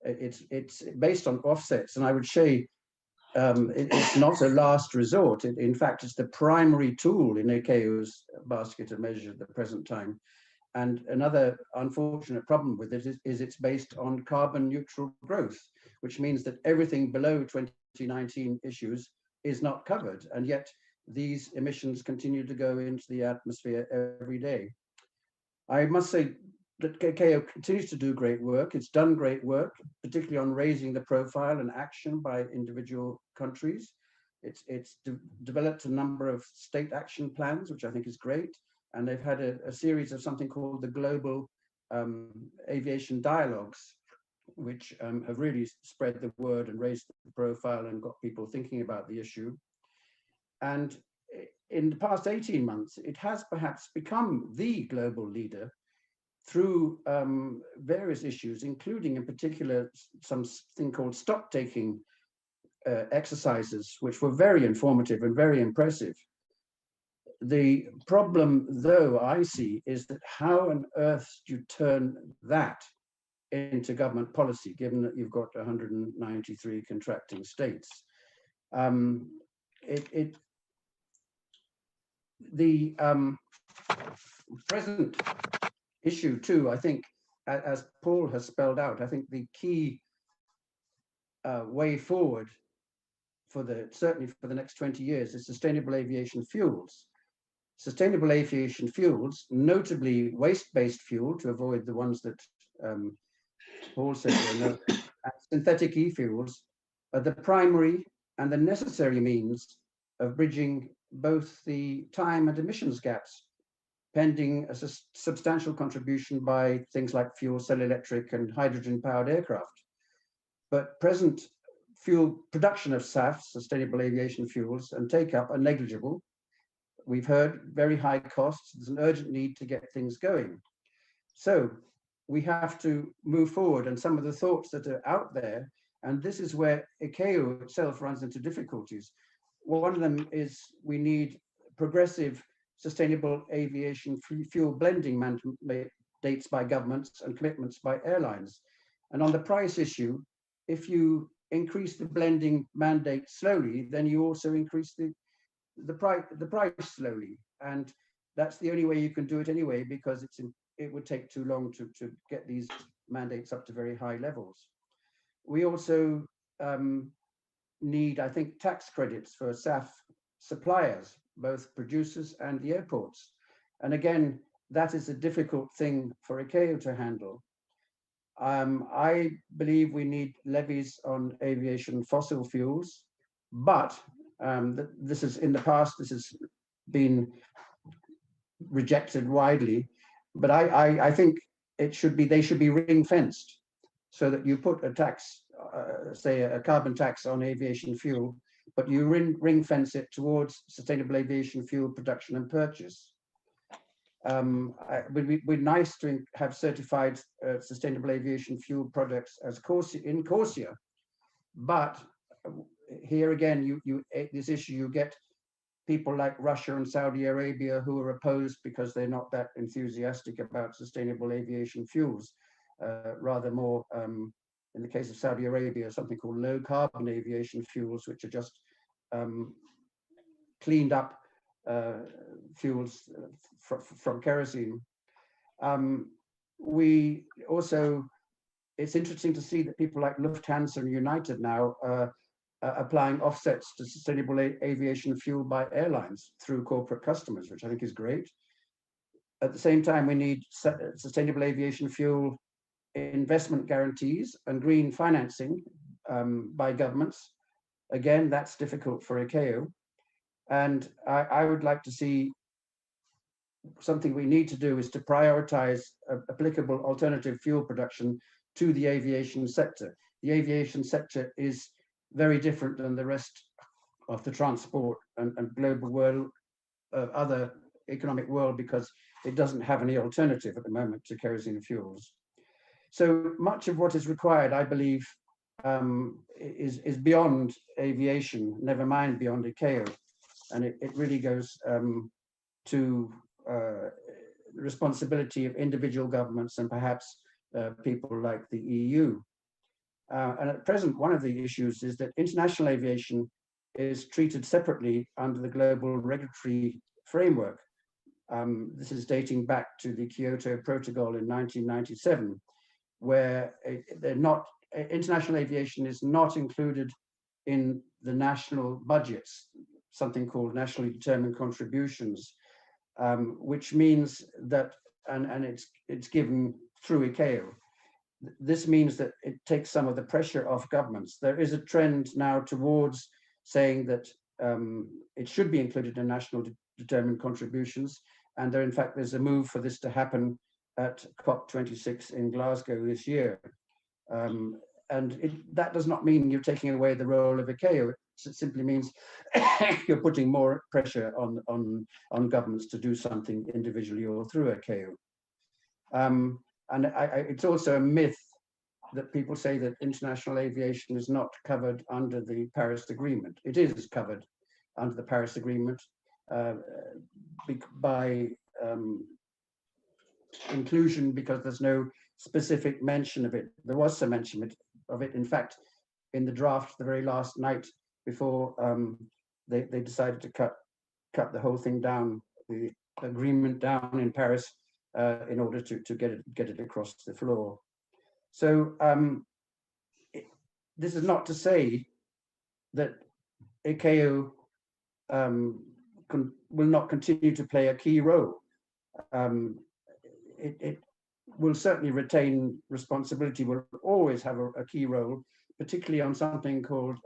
it's based on offsets, and I would say it's not a last resort. In fact, it's the primary tool in ICAO's basket of measures at the present time. And another unfortunate problem with it is it's based on carbon neutral growth, which means that everything below 2019 issues is not covered. And yet these emissions continue to go into the atmosphere every day. I must say that ICAO continues to do great work. It's done great work, particularly on raising the profile and action by individual countries. It's developed a number of state action plans, which I think is great. And they've had a series of something called the Global Aviation Dialogues, which have really spread the word and raised the profile and got people thinking about the issue. And in the past 18 months, it has perhaps become the global leader through various issues, including in particular something called stock-taking exercises, which were very informative and very impressive. The problem, though, I see, is that how on earth do you turn that into government policy, given that you've got 193 contracting states? The present issue, too, I think, as Paul has spelled out, I think the key way forward certainly for the next 20 years is sustainable aviation fuels. Sustainable aviation fuels, notably waste-based fuel, to avoid the ones that Paul said, synthetic e-fuels, are the primary and the necessary means of bridging both the time and emissions gaps pending a substantial contribution by things like fuel cell electric and hydrogen powered aircraft. But present fuel production of SAF, sustainable aviation fuels, and take up are negligible. We've heard very high costs. There's an urgent need to get things going. So we have to move forward, and some of the thoughts that are out there, and this is where ICAO itself runs into difficulties. One of them is we need progressive sustainable aviation fuel blending mandates by governments and commitments by airlines. And on the price issue, if you increase the blending mandate slowly, then you also increase the price slowly. And that's the only way you can do it anyway, because it would take too long to get these mandates up to very high levels. We also need, I think, tax credits for SAF suppliers, both producers and the airports. And again, that is a difficult thing for ICAO to handle. I believe we need levies on aviation fossil fuels, but this is in the past, this has been rejected widely. But I think they should be ring fenced, so that you put a tax, say a carbon tax on aviation fuel, but you ring fence it towards sustainable aviation fuel production and purchase. It would be nice to have certified sustainable aviation fuel products as in CORSIA, but here again, this issue, you get people like Russia and Saudi Arabia who are opposed because they're not that enthusiastic about sustainable aviation fuels, rather more, in the case of Saudi Arabia, something called low carbon aviation fuels, which are just cleaned up fuels from kerosene. We also, it's interesting to see that people like Lufthansa and United now applying offsets to sustainable aviation fuel by airlines through corporate customers, which I think is great. At the same time, we need sustainable aviation fuel investment guarantees and green financing by governments. Again, that's difficult for ICAO. And I would like to see, something we need to do is to prioritize applicable alternative fuel production to the aviation sector. The aviation sector is very different than the rest of the transport and global world, other economic world, because it doesn't have any alternative at the moment to kerosene fuels. So much of what is required, I believe, is beyond aviation, never mind beyond ICAO. And it really goes to the responsibility of individual governments and perhaps people like the EU. And at present, one of the issues is that international aviation is treated separately under the global regulatory framework. This is dating back to the Kyoto Protocol in 1997, where international aviation is not included in the national budgets, something called nationally determined contributions, which means that, and it's given through ICAO. This means that it takes some of the pressure off governments. There is a trend now towards saying that it should be included in national determined contributions. And there, in fact, there's a move for this to happen at COP26 in Glasgow this year. And that does not mean you're taking away the role of ICAO. It simply means you're putting more pressure on governments to do something individually or through ICAO. And it's also a myth that people say that international aviation is not covered under the Paris Agreement. It is covered under the Paris Agreement by inclusion, because there's no specific mention of it. There was some mention of it, in fact, in the draft the very last night before they decided to cut the whole thing down, the agreement down in Paris, in order to get it across the floor. So this is not to say that ICAO will not continue to play a key role. It will certainly retain responsibility, will always have a key role, particularly on something called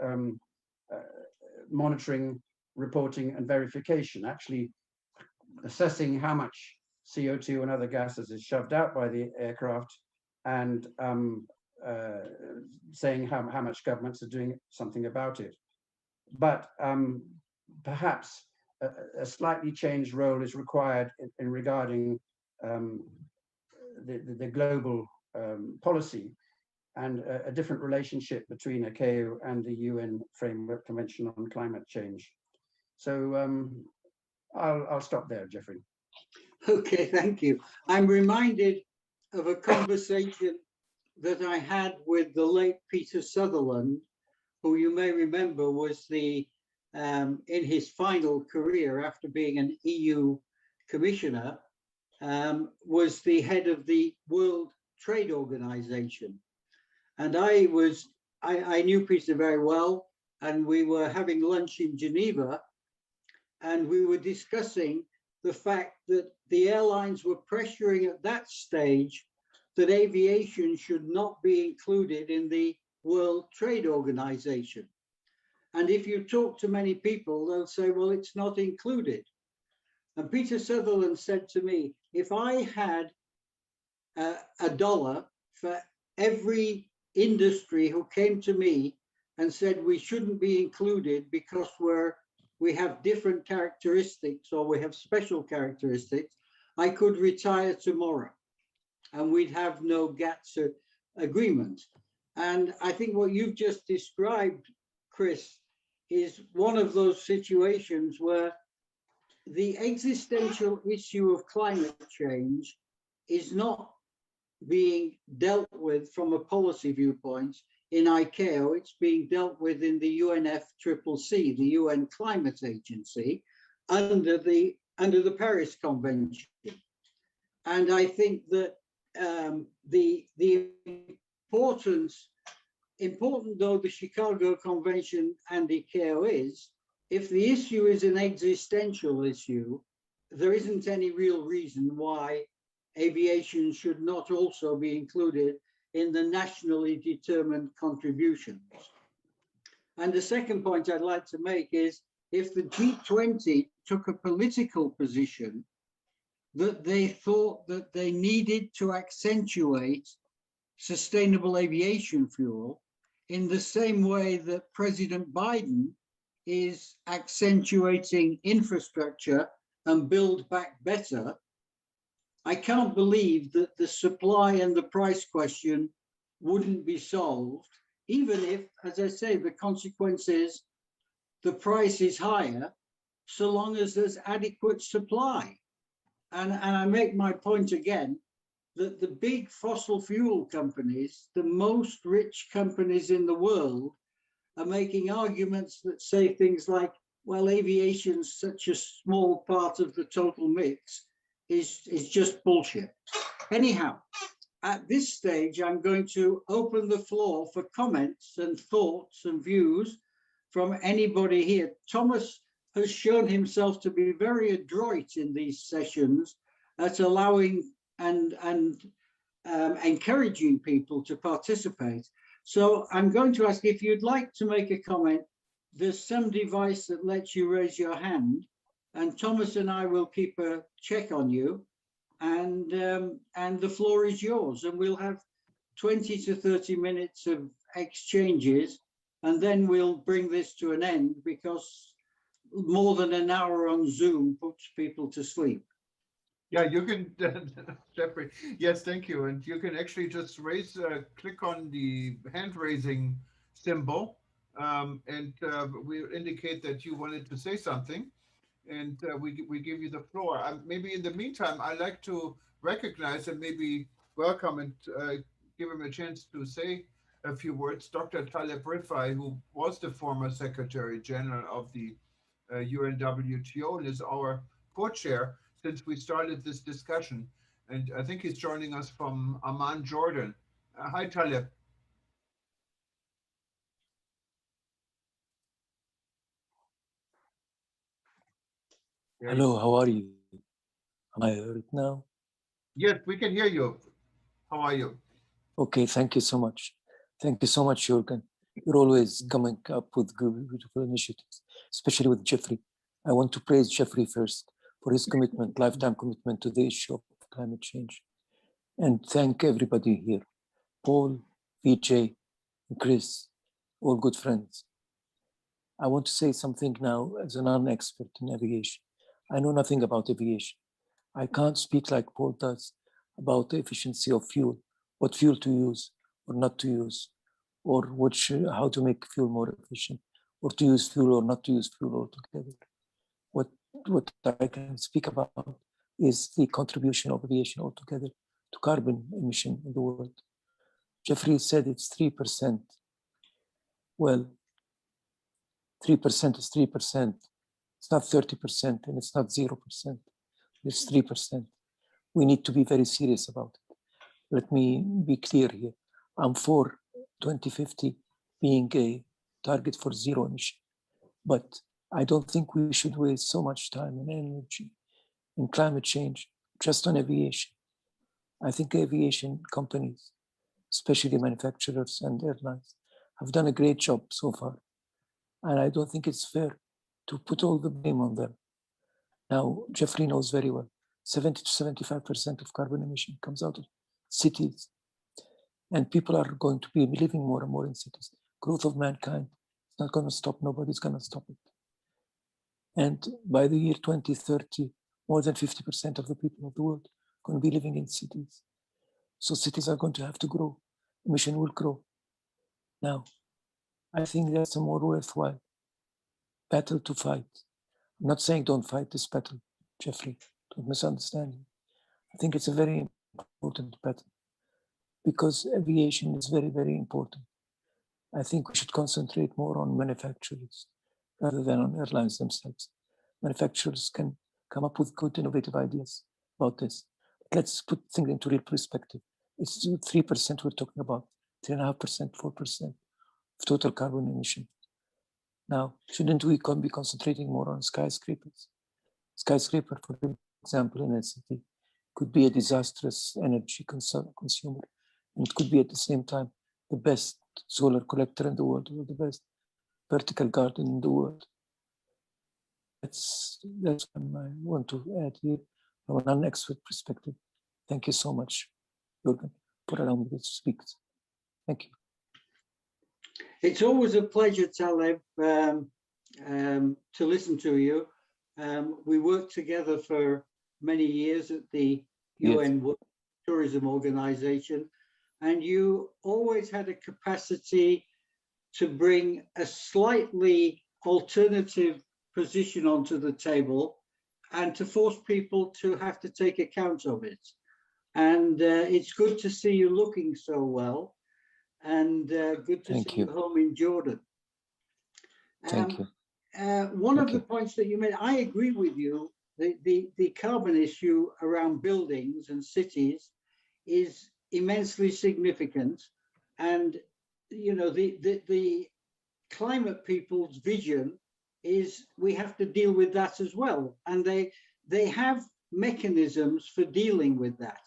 monitoring, reporting, and verification, actually assessing how much CO2 and other gases is shoved out by the aircraft, and saying how much governments are doing something about it. But perhaps a slightly changed role is required in regarding the global policy, and a different relationship between ICAO and the UN Framework Convention on Climate Change. So I'll stop there, Jeffrey. Okay, thank you. I'm reminded of a conversation that I had with the late Peter Sutherland, who you may remember was the in his final career after being an EU commissioner, was the head of the World Trade Organization. And I knew Peter very well, and we were having lunch in Geneva, and we were discussing the fact that the airlines were pressuring at that stage that aviation should not be included in the World Trade Organization. And if you talk to many people, they'll say, well, it's not included. And Peter Sutherland said to me, if I had $1 for every industry who came to me and said we shouldn't be included because we have different characteristics or we have special characteristics, I could retire tomorrow and we'd have no GATS agreement. And I think what you've just described, Chris, is one of those situations where the existential issue of climate change is not being dealt with from a policy viewpoint in ICAO. It's being dealt with in the UNFCCC, the UN Climate Agency, under the Paris Convention. And I think that the important though the Chicago Convention and ICAO is, if the issue is an existential issue, there isn't any real reason why aviation should not also be included in the nationally determined contributions. And the second point I'd like to make is, if the G20 took a political position that they thought that they needed to accentuate sustainable aviation fuel in the same way that President Biden is accentuating infrastructure and build back better, I can't believe that the supply and the price question wouldn't be solved, even if, as I say, the consequence is the price is higher, so long as there's adequate supply. And I make my point again, that the big fossil fuel companies, the most rich companies in the world, are making arguments that say things like, well, aviation's such a small part of the total mix, is just bullshit. Anyhow, at this stage, I'm going to open the floor for comments and thoughts and views from anybody here. Thomas has shown himself to be very adroit in these sessions at allowing and encouraging people to participate. So I'm going to ask, if you'd like to make a comment, there's some device that lets you raise your hand, and Thomas and I will keep a check on you, and the floor is yours, and we'll have 20 to 30 minutes of exchanges, and then we'll bring this to an end, because more than an hour on Zoom puts people to sleep. Yeah, you can, Jeffrey. Yes, thank you. And you can actually just click on the hand raising symbol, and we indicate that you wanted to say something, and we give you the floor. Maybe in the meantime, I'd like to recognize and maybe welcome and give him a chance to say a few words. Dr. Taleb Rifai, who was the former Secretary General of the UNWTO and is our co-chair since we started this discussion. And I think he's joining us from Amman, Jordan. Hi, Taleb. Hello, how are you? Am I heard now? Yes, we can hear you. How are you? Okay, thank you so much. Thank you so much, Jürgen. You're always coming up with good, beautiful initiatives, especially with Jeffrey. I want to praise Jeffrey first for his commitment, lifetime commitment to the issue of climate change. And thank everybody here, Paul, Vijay, Chris, all good friends. I want to say something now as a non-expert in aviation. I know nothing about aviation. I can't speak like Paul does about the efficiency of fuel, what fuel to use or not to use, or how to make fuel more efficient, or to use fuel or not to use fuel altogether. What I can speak about is the contribution of aviation altogether to carbon emission in the world. Jeffrey said it's 3%. Well, 3% is 3%. It's not 30% and it's not 0%. It's 3%. We need to be very serious about it. Let me be clear here. I'm for 2050 being a target for zero emission, but I don't think we should waste so much time and energy in climate change just on aviation. I think aviation companies, especially manufacturers and airlines, have done a great job so far. And I don't think it's fair to put all the blame on them. Now, Jeffrey knows very well, 70 to 75% of carbon emission comes out of cities. And people are going to be living more and more in cities. Growth of mankind is not going to stop. Nobody's going to stop it. And by the year 2030, more than 50% of the people of the world are going to be living in cities. So cities are going to have to grow. Emission will grow. Now, I think that's a more worthwhile battle to fight. I'm not saying don't fight this battle, Jeffrey, don't misunderstand me. I think it's a very important battle because aviation is very, very important. I think we should concentrate more on manufacturers rather than on airlines themselves. Manufacturers can come up with good, innovative ideas about this. But let's put things into real perspective. It's 3% we're talking about, 3.5%, 4% of total carbon emission. Now, shouldn't we be concentrating more on skyscrapers? Skyscraper, for example, in a city could be a disastrous energy consumer, and it could be at the same time the best solar collector in the world, or the best vertical garden in the world. That's what I want to add here from an non-expert perspective. Thank you so much, Jürgen, for allowing me to speak. Thank you. It's always a pleasure, Taleb, to listen to you. We worked together for many years at the UN Tourism Organization, and you always had a capacity to bring a slightly alternative position onto the table and to force people to have to take account of it. And it's good to see you looking so well, and good to see you home in Jordan. Thank you. One of the points that you made, I agree with you, the carbon issue around buildings and cities is immensely significant. And, you know, the climate people's vision is we have to deal with that as well. And they have mechanisms for dealing with that.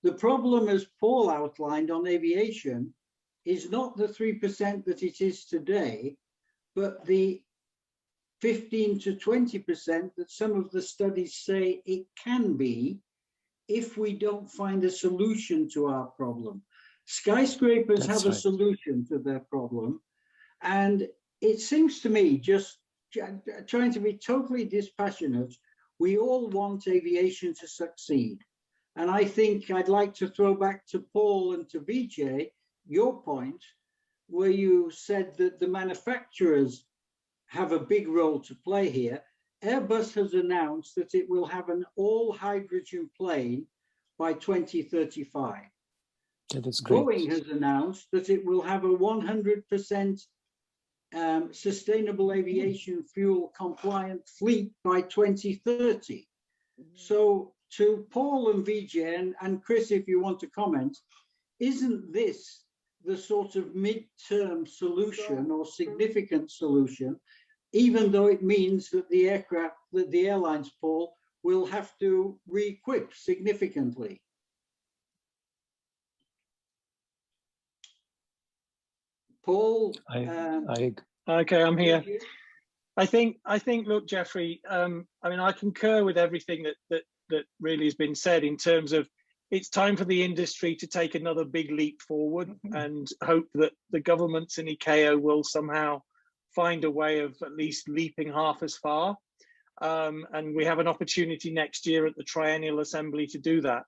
The problem, as Paul outlined on aviation, is not the 3% that it is today, but the 15 to 20% that some of the studies say it can be if we don't find a solution to our problem. Skyscrapers have a solution to their problem. And it seems to me, just trying to be totally dispassionate, we all want aviation to succeed. And I think I'd like to throw back to Paul and to Vijay, your point, where you said that the manufacturers have a big role to play here. Airbus has announced that it will have an all-hydrogen plane by 2035. That is great. Boeing has announced that it will have a 100% sustainable aviation fuel compliant fleet by 2030. So to Paul and Vijay, and Chris, if you want to comment, isn't this the sort of mid-term solution or significant solution, even though it means that the aircraft, that the airlines, Paul, will have to re-equip significantly? Paul? Okay, I'm here. I think, look, Jeffrey, I mean, I concur with everything that really has been said in terms of it's time for the industry to take another big leap forward and hope that the governments in ICAO will somehow find a way of at least leaping half as far. And we have an opportunity next year at the Triennial Assembly to do that.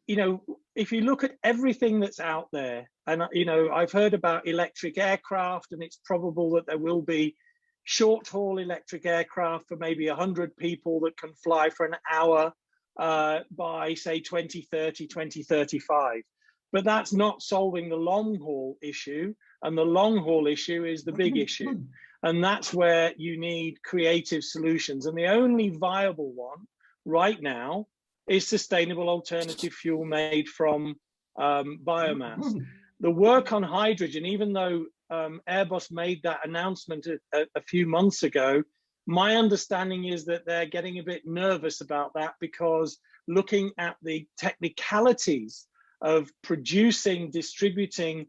You know, if you look at everything that's out there, and you know, I've heard about electric aircraft, and it's probable that there will be short-haul electric aircraft for maybe 100 people that can fly for an hour by, say, 2030, 2035. But that's not solving the long-haul issue, and the long-haul issue is the big issue. And that's where you need creative solutions. And the only viable one right now is sustainable alternative fuel made from biomass. The work on hydrogen, even though Airbus made that announcement a few months ago, my understanding is that they're getting a bit nervous about that, because looking at the technicalities of producing, distributing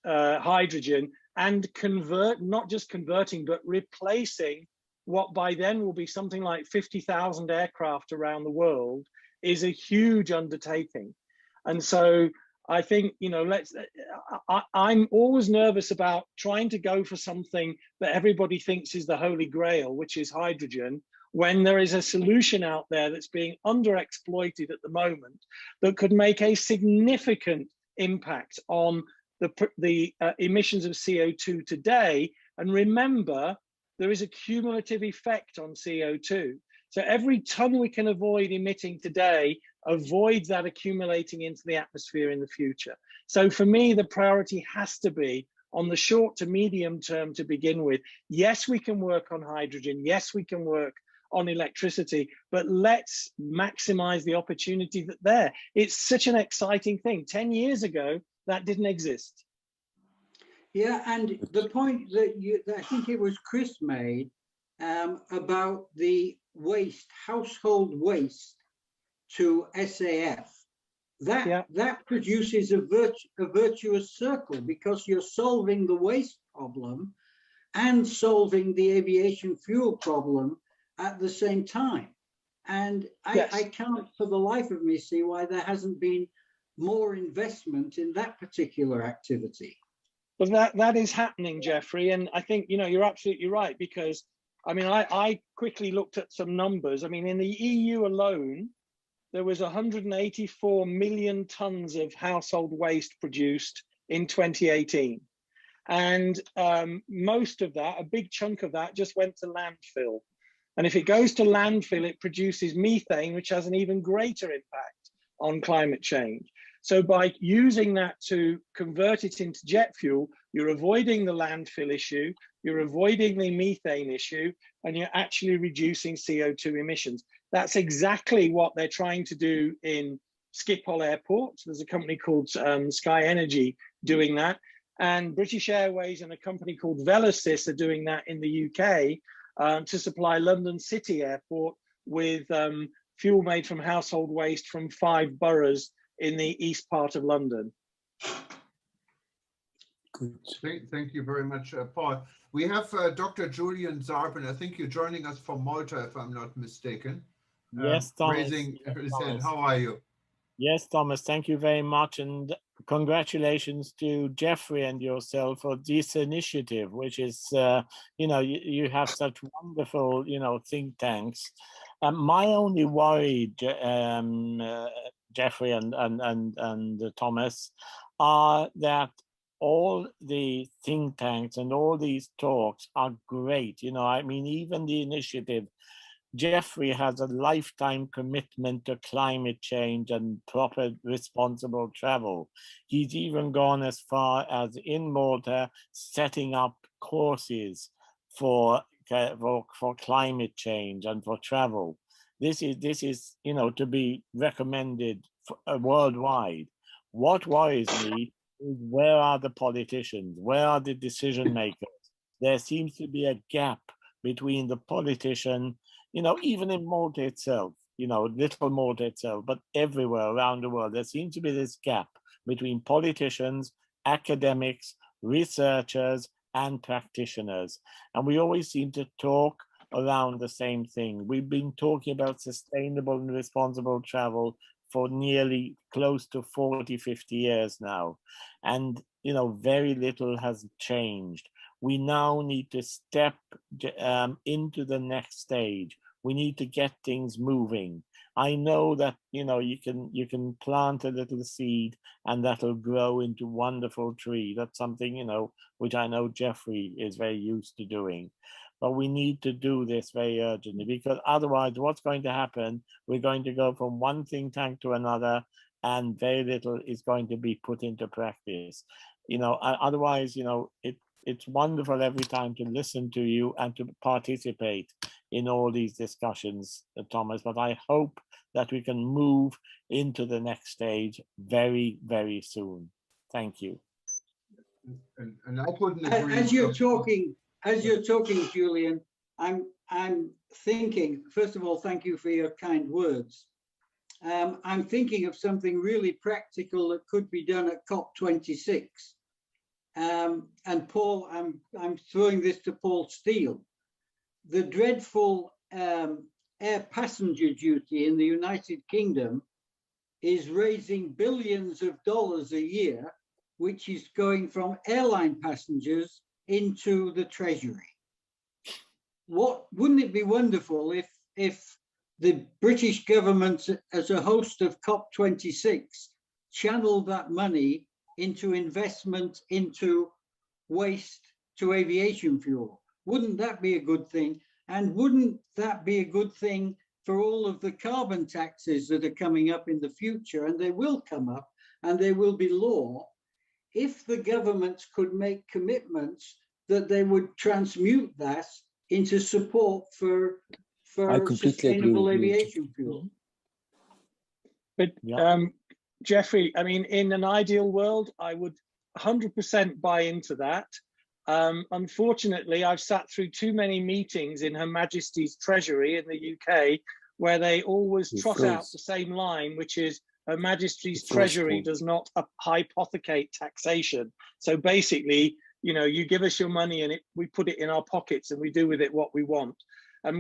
hydrogen and not just converting, but replacing what by then will be something like 50,000 aircraft around the world is a huge undertaking. And so I think, you know, I'm always nervous about trying to go for something that everybody thinks is the holy grail, which is hydrogen, when there is a solution out there that's being underexploited at the moment that could make a significant impact on the emissions of CO2 today. And remember, there is a cumulative effect on CO2. So every ton we can avoid emitting today avoids that accumulating into the atmosphere in the future. So for me, the priority has to be on the short to medium term to begin with. Yes, we can work on hydrogen. Yes, we can work on electricity, but let's maximize the opportunity that's there. It's such an exciting thing. 10 years ago, that didn't exist. Yeah, and the point that I think it was Chris made about the waste, household waste to SAF, that produces a virtuous circle, because you're solving the waste problem and solving the aviation fuel problem at the same time. And I can't for the life of me see why there hasn't been more investment in that particular activity. Well, that is happening, Jeffrey. And I think, you know, you're absolutely right, because I mean, I quickly looked at some numbers. I mean, in the EU alone, there was 184 million tons of household waste produced in 2018. And most of that, a big chunk of that, just went to landfill. And if it goes to landfill, it produces methane, which has an even greater impact on climate change. So by using that to convert it into jet fuel, you're avoiding the landfill issue, you're avoiding the methane issue, and you're actually reducing CO2 emissions. That's exactly what they're trying to do in Schiphol Airport. There's a company called Sky Energy doing that. And British Airways and a company called Velocis are doing that in the UK to supply London City Airport with fuel made from household waste from 5 boroughs in the east part of London. Good. Thank you very much, Paul. We have Dr. Julian Zarbin. I think you're joining us from Malta, if I'm not mistaken. Yes, Thomas. Raising his hand. How are you? Yes, Thomas, thank you very much. And congratulations to Jeffrey and yourself for this initiative, which is, you know, you have such wonderful, you know, think tanks. My only worry, Jeffrey and Thomas, are that all the think tanks and all these talks are great. You know, I mean, even the initiative, Jeffrey has a lifetime commitment to climate change and proper responsible travel. He's even gone as far as in Malta setting up courses for climate change and for travel. This is you know, to be recommended worldwide. What worries me is, where are the politicians? Where are the decision makers? There seems to be a gap between the politician, you know, even in Malta itself, you know, little Malta itself, but everywhere around the world, there seems to be this gap between politicians, academics, researchers, and practitioners. And we always seem to talk around the same thing. We've been talking about sustainable and responsible travel for nearly close to 40, 50 years now. And, you know, very little has changed. We now need to step into the next stage. We need to get things moving. I know that, you know, you can plant a little seed and that'll grow into a wonderful tree. That's something, you know, which I know Jeffrey is very used to doing. But we need to do this very urgently, because otherwise what's going to happen, we're going to go from one think tank to another and very little is going to be put into practice. You know, otherwise, you know, it's wonderful every time to listen to you and to participate in all these discussions, Thomas, but I hope that we can move into the next stage very, very soon. Thank you. And I couldn't agree. As you're talking, Julian, I'm thinking, first of all, thank you for your kind words. I'm thinking of something really practical that could be done at COP26. And Paul, I'm throwing this to Paul Steele. The dreadful air passenger duty in the United Kingdom is raising billions of dollars a year, which is going from airline passengers into the treasury. Wouldn't it be wonderful if the British government, as a host of COP26, channeled that money into investment into waste to aviation fuel? Wouldn't that be a good thing? And wouldn't that be a good thing for all of the carbon taxes that are coming up in the future? And they will come up and they will be law. If the governments could make commitments that they would transmute that into support for sustainable aviation fuel. But Jeffrey, I mean, in an ideal world, I would 100% buy into that. Unfortunately, I've sat through too many meetings in Her Majesty's Treasury in the UK where they always trot out the same line, which is Her Majesty's Treasury does not hypothecate taxation. So basically, you know, you give us your money and we put it in our pockets and we do with it what we want.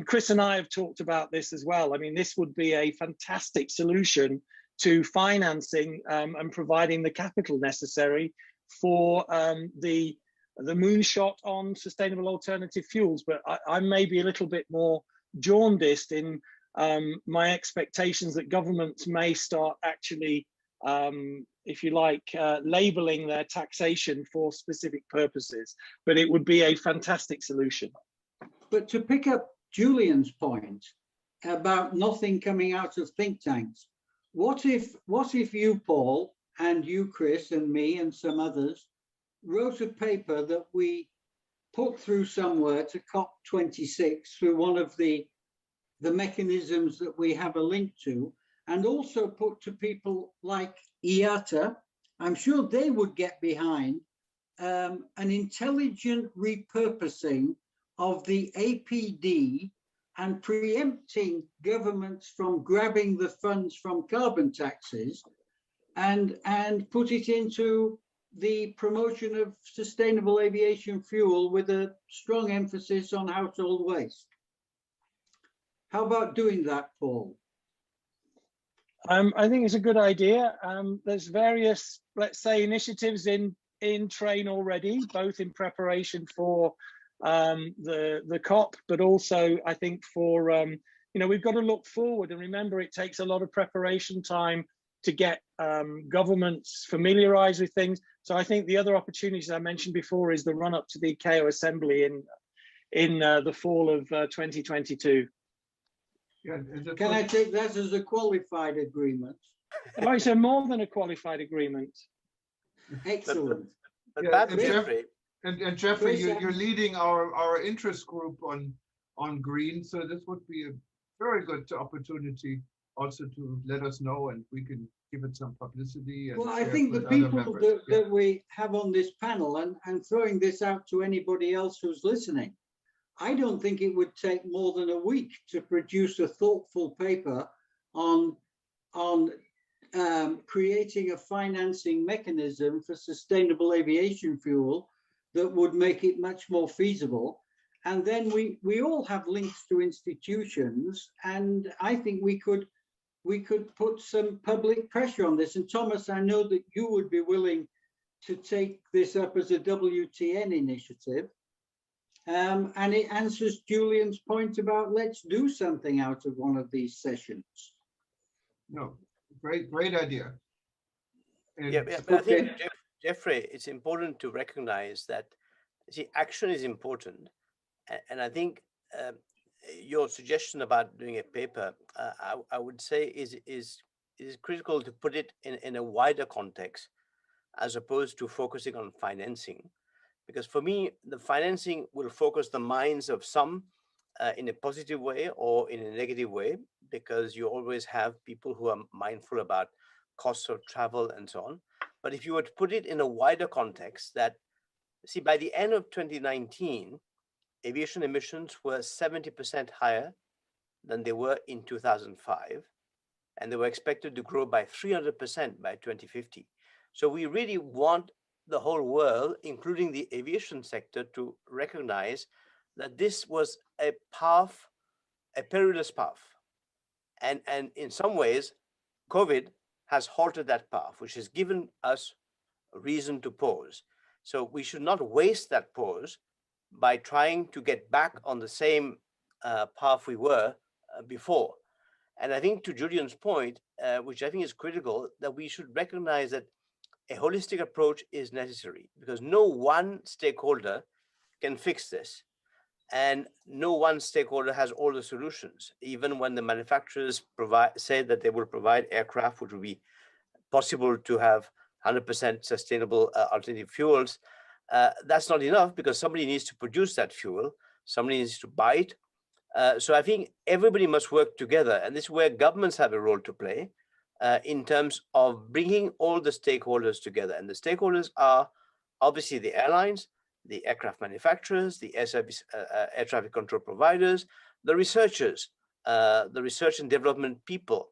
Chris and I have talked about this as well. I mean, this would be a fantastic solution to financing and providing the capital necessary for the moonshot on sustainable alternative fuels. But I may be a little bit more jaundiced in my expectations that governments may start actually, if you like, labeling their taxation for specific purposes. But it would be a fantastic solution. But to pick up Julian's point about nothing coming out of think tanks, what if you, Paul, and you, Chris, and me, and some others wrote a paper that we put through somewhere to COP26 through one of the mechanisms that we have a link to, and also put to people like IATA, I'm sure they would get behind an intelligent repurposing of the APD and preempting governments from grabbing the funds from carbon taxes and put it into the promotion of sustainable aviation fuel with a strong emphasis on household waste. How about doing that, Paul? I think it's a good idea. There's various, let's say, initiatives in train already, both in preparation for the COP, but also I think for, you know, we've got to look forward and remember it takes a lot of preparation time to get governments familiarized with things. So I think the other opportunities I mentioned before is the run up to the ICAO Assembly in the fall of 2022. Yeah, can I take that as a qualified agreement? Oh, so more than a qualified agreement. Excellent. But yeah, Jeffrey, and Jeffrey, you're leading our interest group on green, so this would be a very good opportunity also to let us know, and we can give it some publicity. And well, I think the people that we have on this panel, and throwing this out to anybody else who's listening, I don't think it would take more than a week to produce a thoughtful paper on creating a financing mechanism for sustainable aviation fuel that would make it much more feasible. And then we all have links to institutions, and I think we could put some public pressure on this. And Thomas, I know that you would be willing to take this up as a WTN initiative. And it answers Julian's point about let's do something out of one of these sessions. No, great idea. And Yeah, but I think, Jeffrey, it's important to recognize that, see, action is important. And I think your suggestion about doing a paper, I would say is critical to put it in a wider context, as opposed to focusing on financing. Because for me, the financing will focus the minds of some in a positive way or in a negative way, because you always have people who are mindful about costs of travel and so on. But if you were to put it in a wider context, that, see, by the end of 2019, aviation emissions were 70% higher than they were in 2005, and they were expected to grow by 300% by 2050. So we really want the whole world, including the aviation sector, to recognize that this was a path, a perilous path. And in some ways, COVID has halted that path, which has given us a reason to pause. So we should not waste that pause by trying to get back on the same path we were before. And I think, to Julian's point, which I think is critical, that we should recognize that a holistic approach is necessary, because no one stakeholder can fix this. And no one stakeholder has all the solutions. Even when the manufacturers say that they will provide aircraft which will be possible to have 100% sustainable alternative fuels, that's not enough, because somebody needs to produce that fuel, somebody needs to buy it. So I think everybody must work together, and this is where governments have a role to play in terms of bringing all the stakeholders together. And the stakeholders are obviously the airlines, the aircraft manufacturers, the air traffic control providers, the researchers, the research and development people,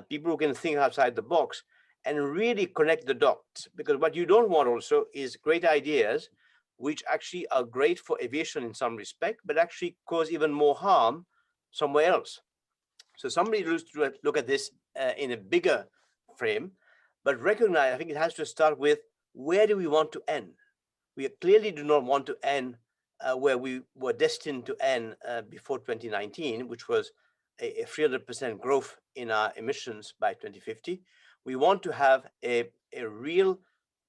people who can think outside the box and really connect the dots. Because what you don't want also is great ideas which actually are great for aviation in some respect, but actually cause even more harm somewhere else. So somebody needs to look at this in a bigger frame, but recognize, I think it has to start with, where do we want to end? We clearly do not want to end where we were destined to end before 2019, which was a 300% growth in our emissions by 2050. We want to have a real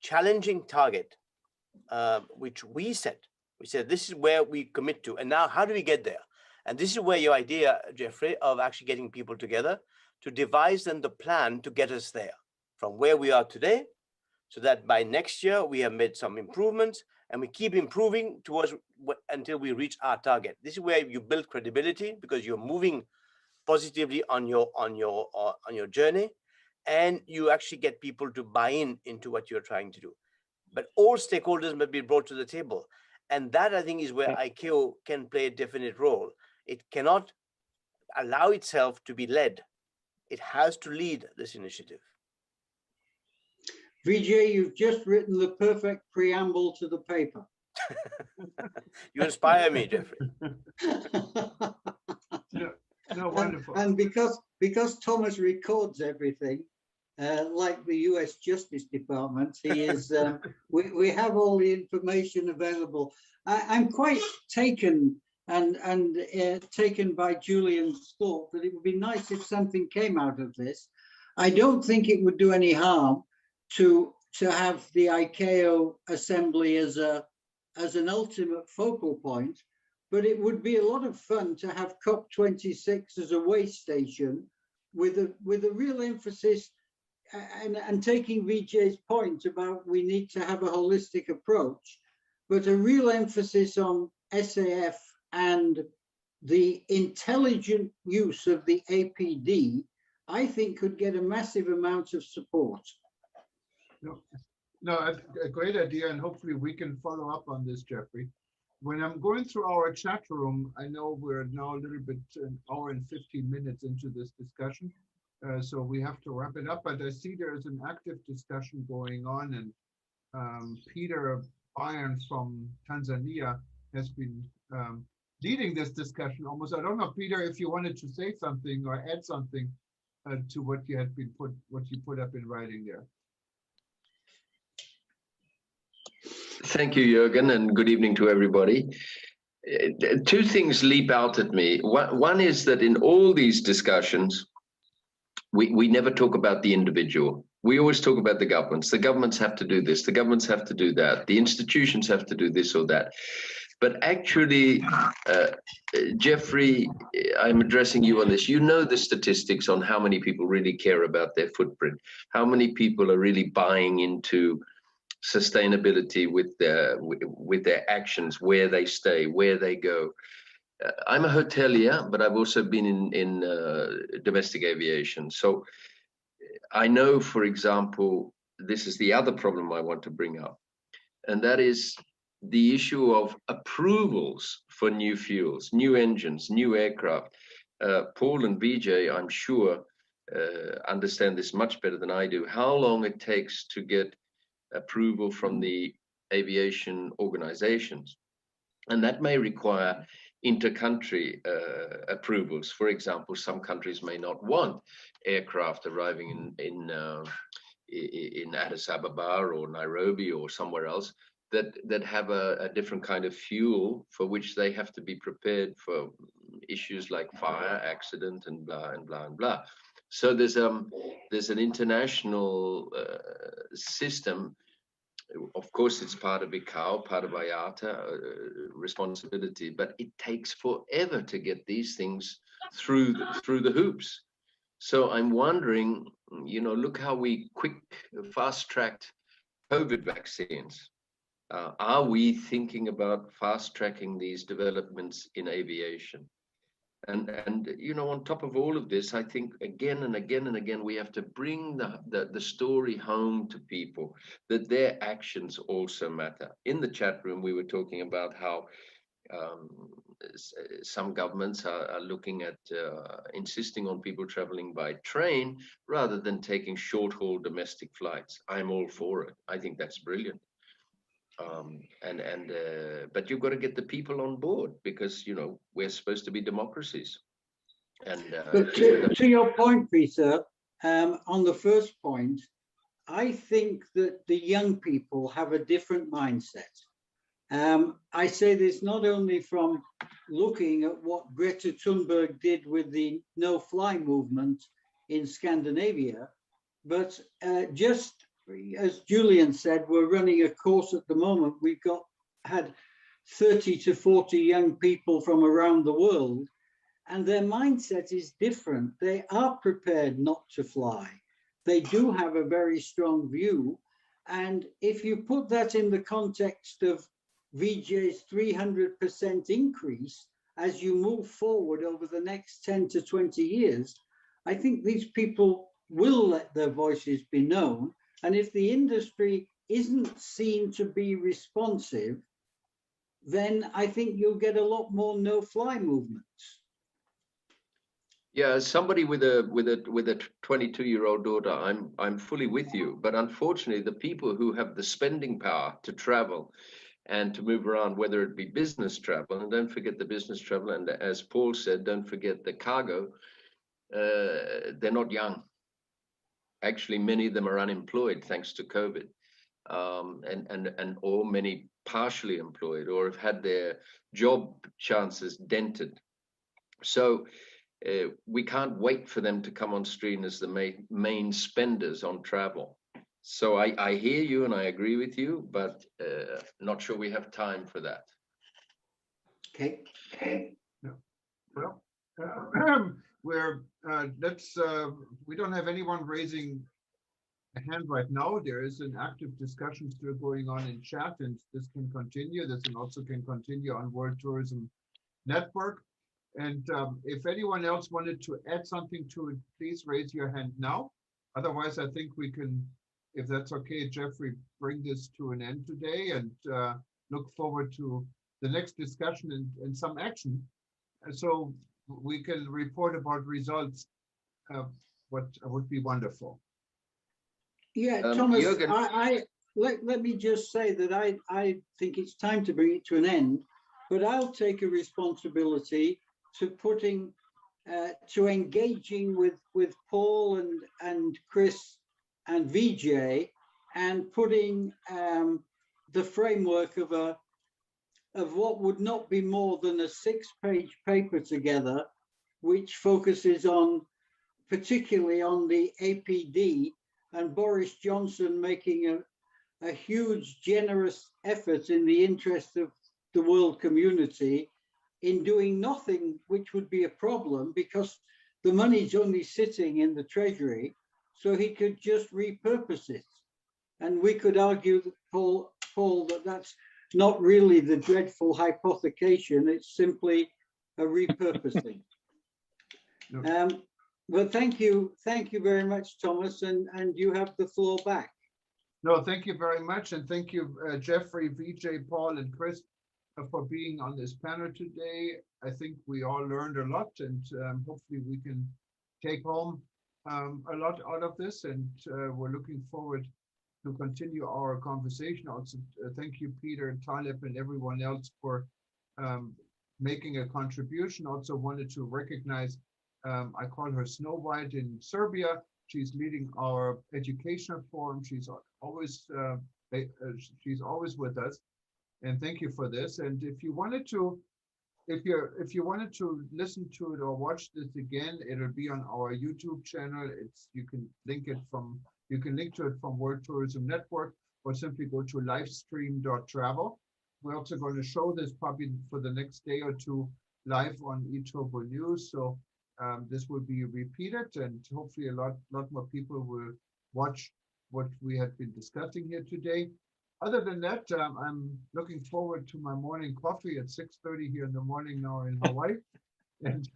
challenging target, which we set. We said, this is where we commit to. And now, how do we get there? And this is where your idea, Jeffrey, of actually getting people together to devise then the plan to get us there from where we are today, so that by next year we have made some improvements and we keep improving towards until we reach our target. This is where you build credibility, because you're moving positively on your journey, and you actually get people to buy into what you're trying to do. But all stakeholders must be brought to the table. And that, I think, is where ICAO can play a definite role. It cannot allow itself to be led. It has to lead this initiative. Vijay, you've just written the perfect preamble to the paper. You inspire me, Jeffrey. No, wonderful. And because Thomas records everything, like the US Justice Department, he is. We have all the information available. I'm quite taken taken by Julian's thought that it would be nice if something came out of this. I don't think it would do any harm to have the ICAO assembly as an ultimate focal point, but it would be a lot of fun to have COP26 as a way station with a real emphasis, and taking Vijay's point about we need to have a holistic approach, but a real emphasis on SAF and the intelligent use of the APD, I think could get a massive amount of support. No, a great idea, and hopefully we can follow up on this, Jeffrey. When I'm going through our chat room, I know we're now a little bit an hour and 15 minutes into this discussion, so we have to wrap it up. But I see there's an active discussion going on, and Peter Bayern from Tanzania has been leading this discussion almost. I don't know, Peter, if you wanted to say something or add something to what you put up in writing there. Thank you, Jürgen, and good evening to everybody. Two things leap out at me. One is that in all these discussions, we never talk about the individual. We always talk about the governments. The governments have to do this. The governments have to do that. The institutions have to do this or that. But actually, Jeffrey, I'm addressing you on this. You know the statistics on how many people really care about their footprint, how many people are really buying into sustainability with their actions, where they stay, where they go. I'm a hotelier, but I've also been in domestic aviation. So I know, for example, this is the other problem I want to bring up, and that is the issue of approvals for new fuels, new engines, new aircraft. Paul and Vijay, I'm sure, understand this much better than I do, how long it takes to get approval from the aviation organizations. And that may require inter-country approvals. For example, some countries may not want aircraft arriving in Addis Ababa or Nairobi or somewhere else that have a different kind of fuel for which they have to be prepared for issues like fire, accident, and blah and blah and blah. So there's an international system. Of course, it's part of ICAO, part of IATA responsibility, but it takes forever to get these things through the hoops. So I'm wondering, look how we fast-tracked COVID vaccines. Are we thinking about fast-tracking these developments in aviation? And on top of all of this, I think again and again and again, we have to bring the story home to people that their actions also matter. In the chat room, we were talking about how some governments are looking at insisting on people traveling by train rather than taking short-haul domestic flights. I'm all for it. I think that's brilliant. But you've got to get the people on board because we're supposed to be democracies. But to your point, Peter, on the first point, I think that the young people have a different mindset. I say this not only from looking at what Greta Thunberg did with the no-fly movement in Scandinavia, but just as Julian said, we're running a course at the moment. We've had 30 to 40 young people from around the world, and their mindset is different. They are prepared not to fly. They do have a very strong view. And if you put that in the context of Vijay's 300% increase, as you move forward over the next 10 to 20 years, I think these people will let their voices be known. And if the industry isn't seen to be responsive, then I think you'll get a lot more no-fly movements. Yeah, as somebody with a 22-year-old daughter, I'm fully with you. But unfortunately, the people who have the spending power to travel and to move around, whether it be business travel, and don't forget the business travel, and as Paul said, don't forget the cargo, they're not young. Actually, many of them are unemployed thanks to COVID, or many partially employed or have had their job chances dented. So we can't wait for them to come on stream as the main spenders on travel. So I hear you and I agree with you, but not sure we have time for that. Okay. No. Well, we don't have anyone raising a hand right now. There is an active discussion still going on in chat, and this can continue. This also can continue on World Tourism Network. And if anyone else wanted to add something to it, please raise your hand now. Otherwise, I think we can, if that's okay, Jeffrey, bring this to an end today and look forward to the next discussion and some action. So we can report about results, what would be wonderful. Yeah, Thomas, Jürgen, let me just say that I think it's time to bring it to an end, but I'll take a responsibility to putting, to engaging with Paul and Chris and VJ and putting the framework of what would not be more than a 6-page paper together, which focuses on, particularly on the APD, and Boris Johnson making a huge, generous effort in the interest of the world community in doing nothing, which would be a problem because the money's only sitting in the Treasury, so he could just repurpose it. And we could argue that, Paul, that that's not really the dreadful hypothecation, it's simply a repurposing. But thank you very much, Thomas, and you have the floor back. No, thank you very much. And thank you, Jeffrey, VJ, Paul, and Chris for being on this panel today. I think we all learned a lot, and hopefully we can take home a lot out of this. And we're looking forward to continue our conversation. Also, thank you, Peter, Taleb, and everyone else for making a contribution. Also wanted to recognize, I call her Snow White in Serbia. She's leading our educational forum. She's always with us, and thank you for this. And if you wanted to, if you wanted to listen to it or watch this again, it'll be on our YouTube channel. You can link to it from World Tourism Network, or simply go to livestream.travel. We're also going to show this probably for the next day or two live on eTurbo News. So this will be repeated, and hopefully a lot more people will watch what we have been discussing here today. Other than that, I'm looking forward to my morning coffee at 6:30 here in the morning now in Hawaii, and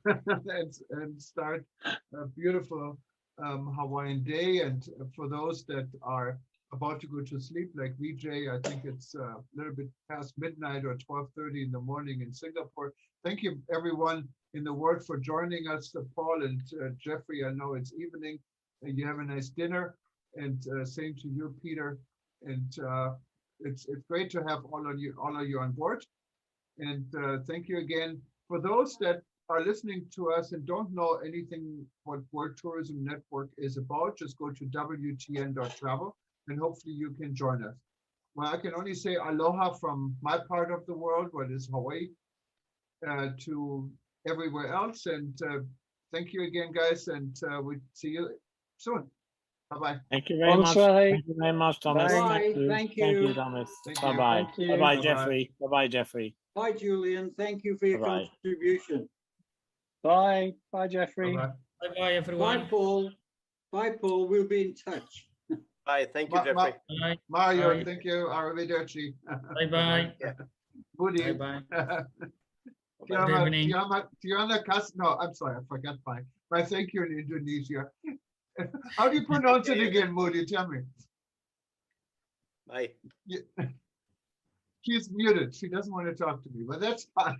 start a beautiful Hawaiian day. And for those that are about to go to sleep, like VJ, I think it's a little bit past midnight or 12:30 in the morning in Singapore. Thank you, everyone in the world, for joining us. Paul and Jeffrey, I know it's evening, and you have a nice dinner. And same to you, Peter. And it's great to have all of you on board. And thank you again. For those that are listening to us and don't know anything what World Tourism Network is about, just go to WTN.travel, and hopefully you can join us. Well, I can only say aloha from my part of the world, what is Hawaii, to everywhere else. And thank you again, guys, and we'll see you soon. Bye-bye. Thank you very much. Thank you very much, Thomas. Bye. Thank you, Thomas. Bye-bye. Bye-bye, Jeffrey. Bye-bye, Jeffrey. Bye, Julian. Thank you for your contribution. Bye. Bye, Jeffrey. Bye-bye, everyone. Bye, Paul. Bye, Paul. We'll be in touch. Bye. Thank you, Jeffrey. Bye. Mario, Bye. Thank you. Arrivederci. Bye-bye. Budi. Bye-bye. Tiana no, I'm sorry, I forgot my thank you in Indonesia. How do you pronounce it again, Moody? Tell me. Bye. Yeah. She's muted. She doesn't want to talk to me, but that's fine.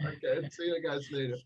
Okay, see you guys later.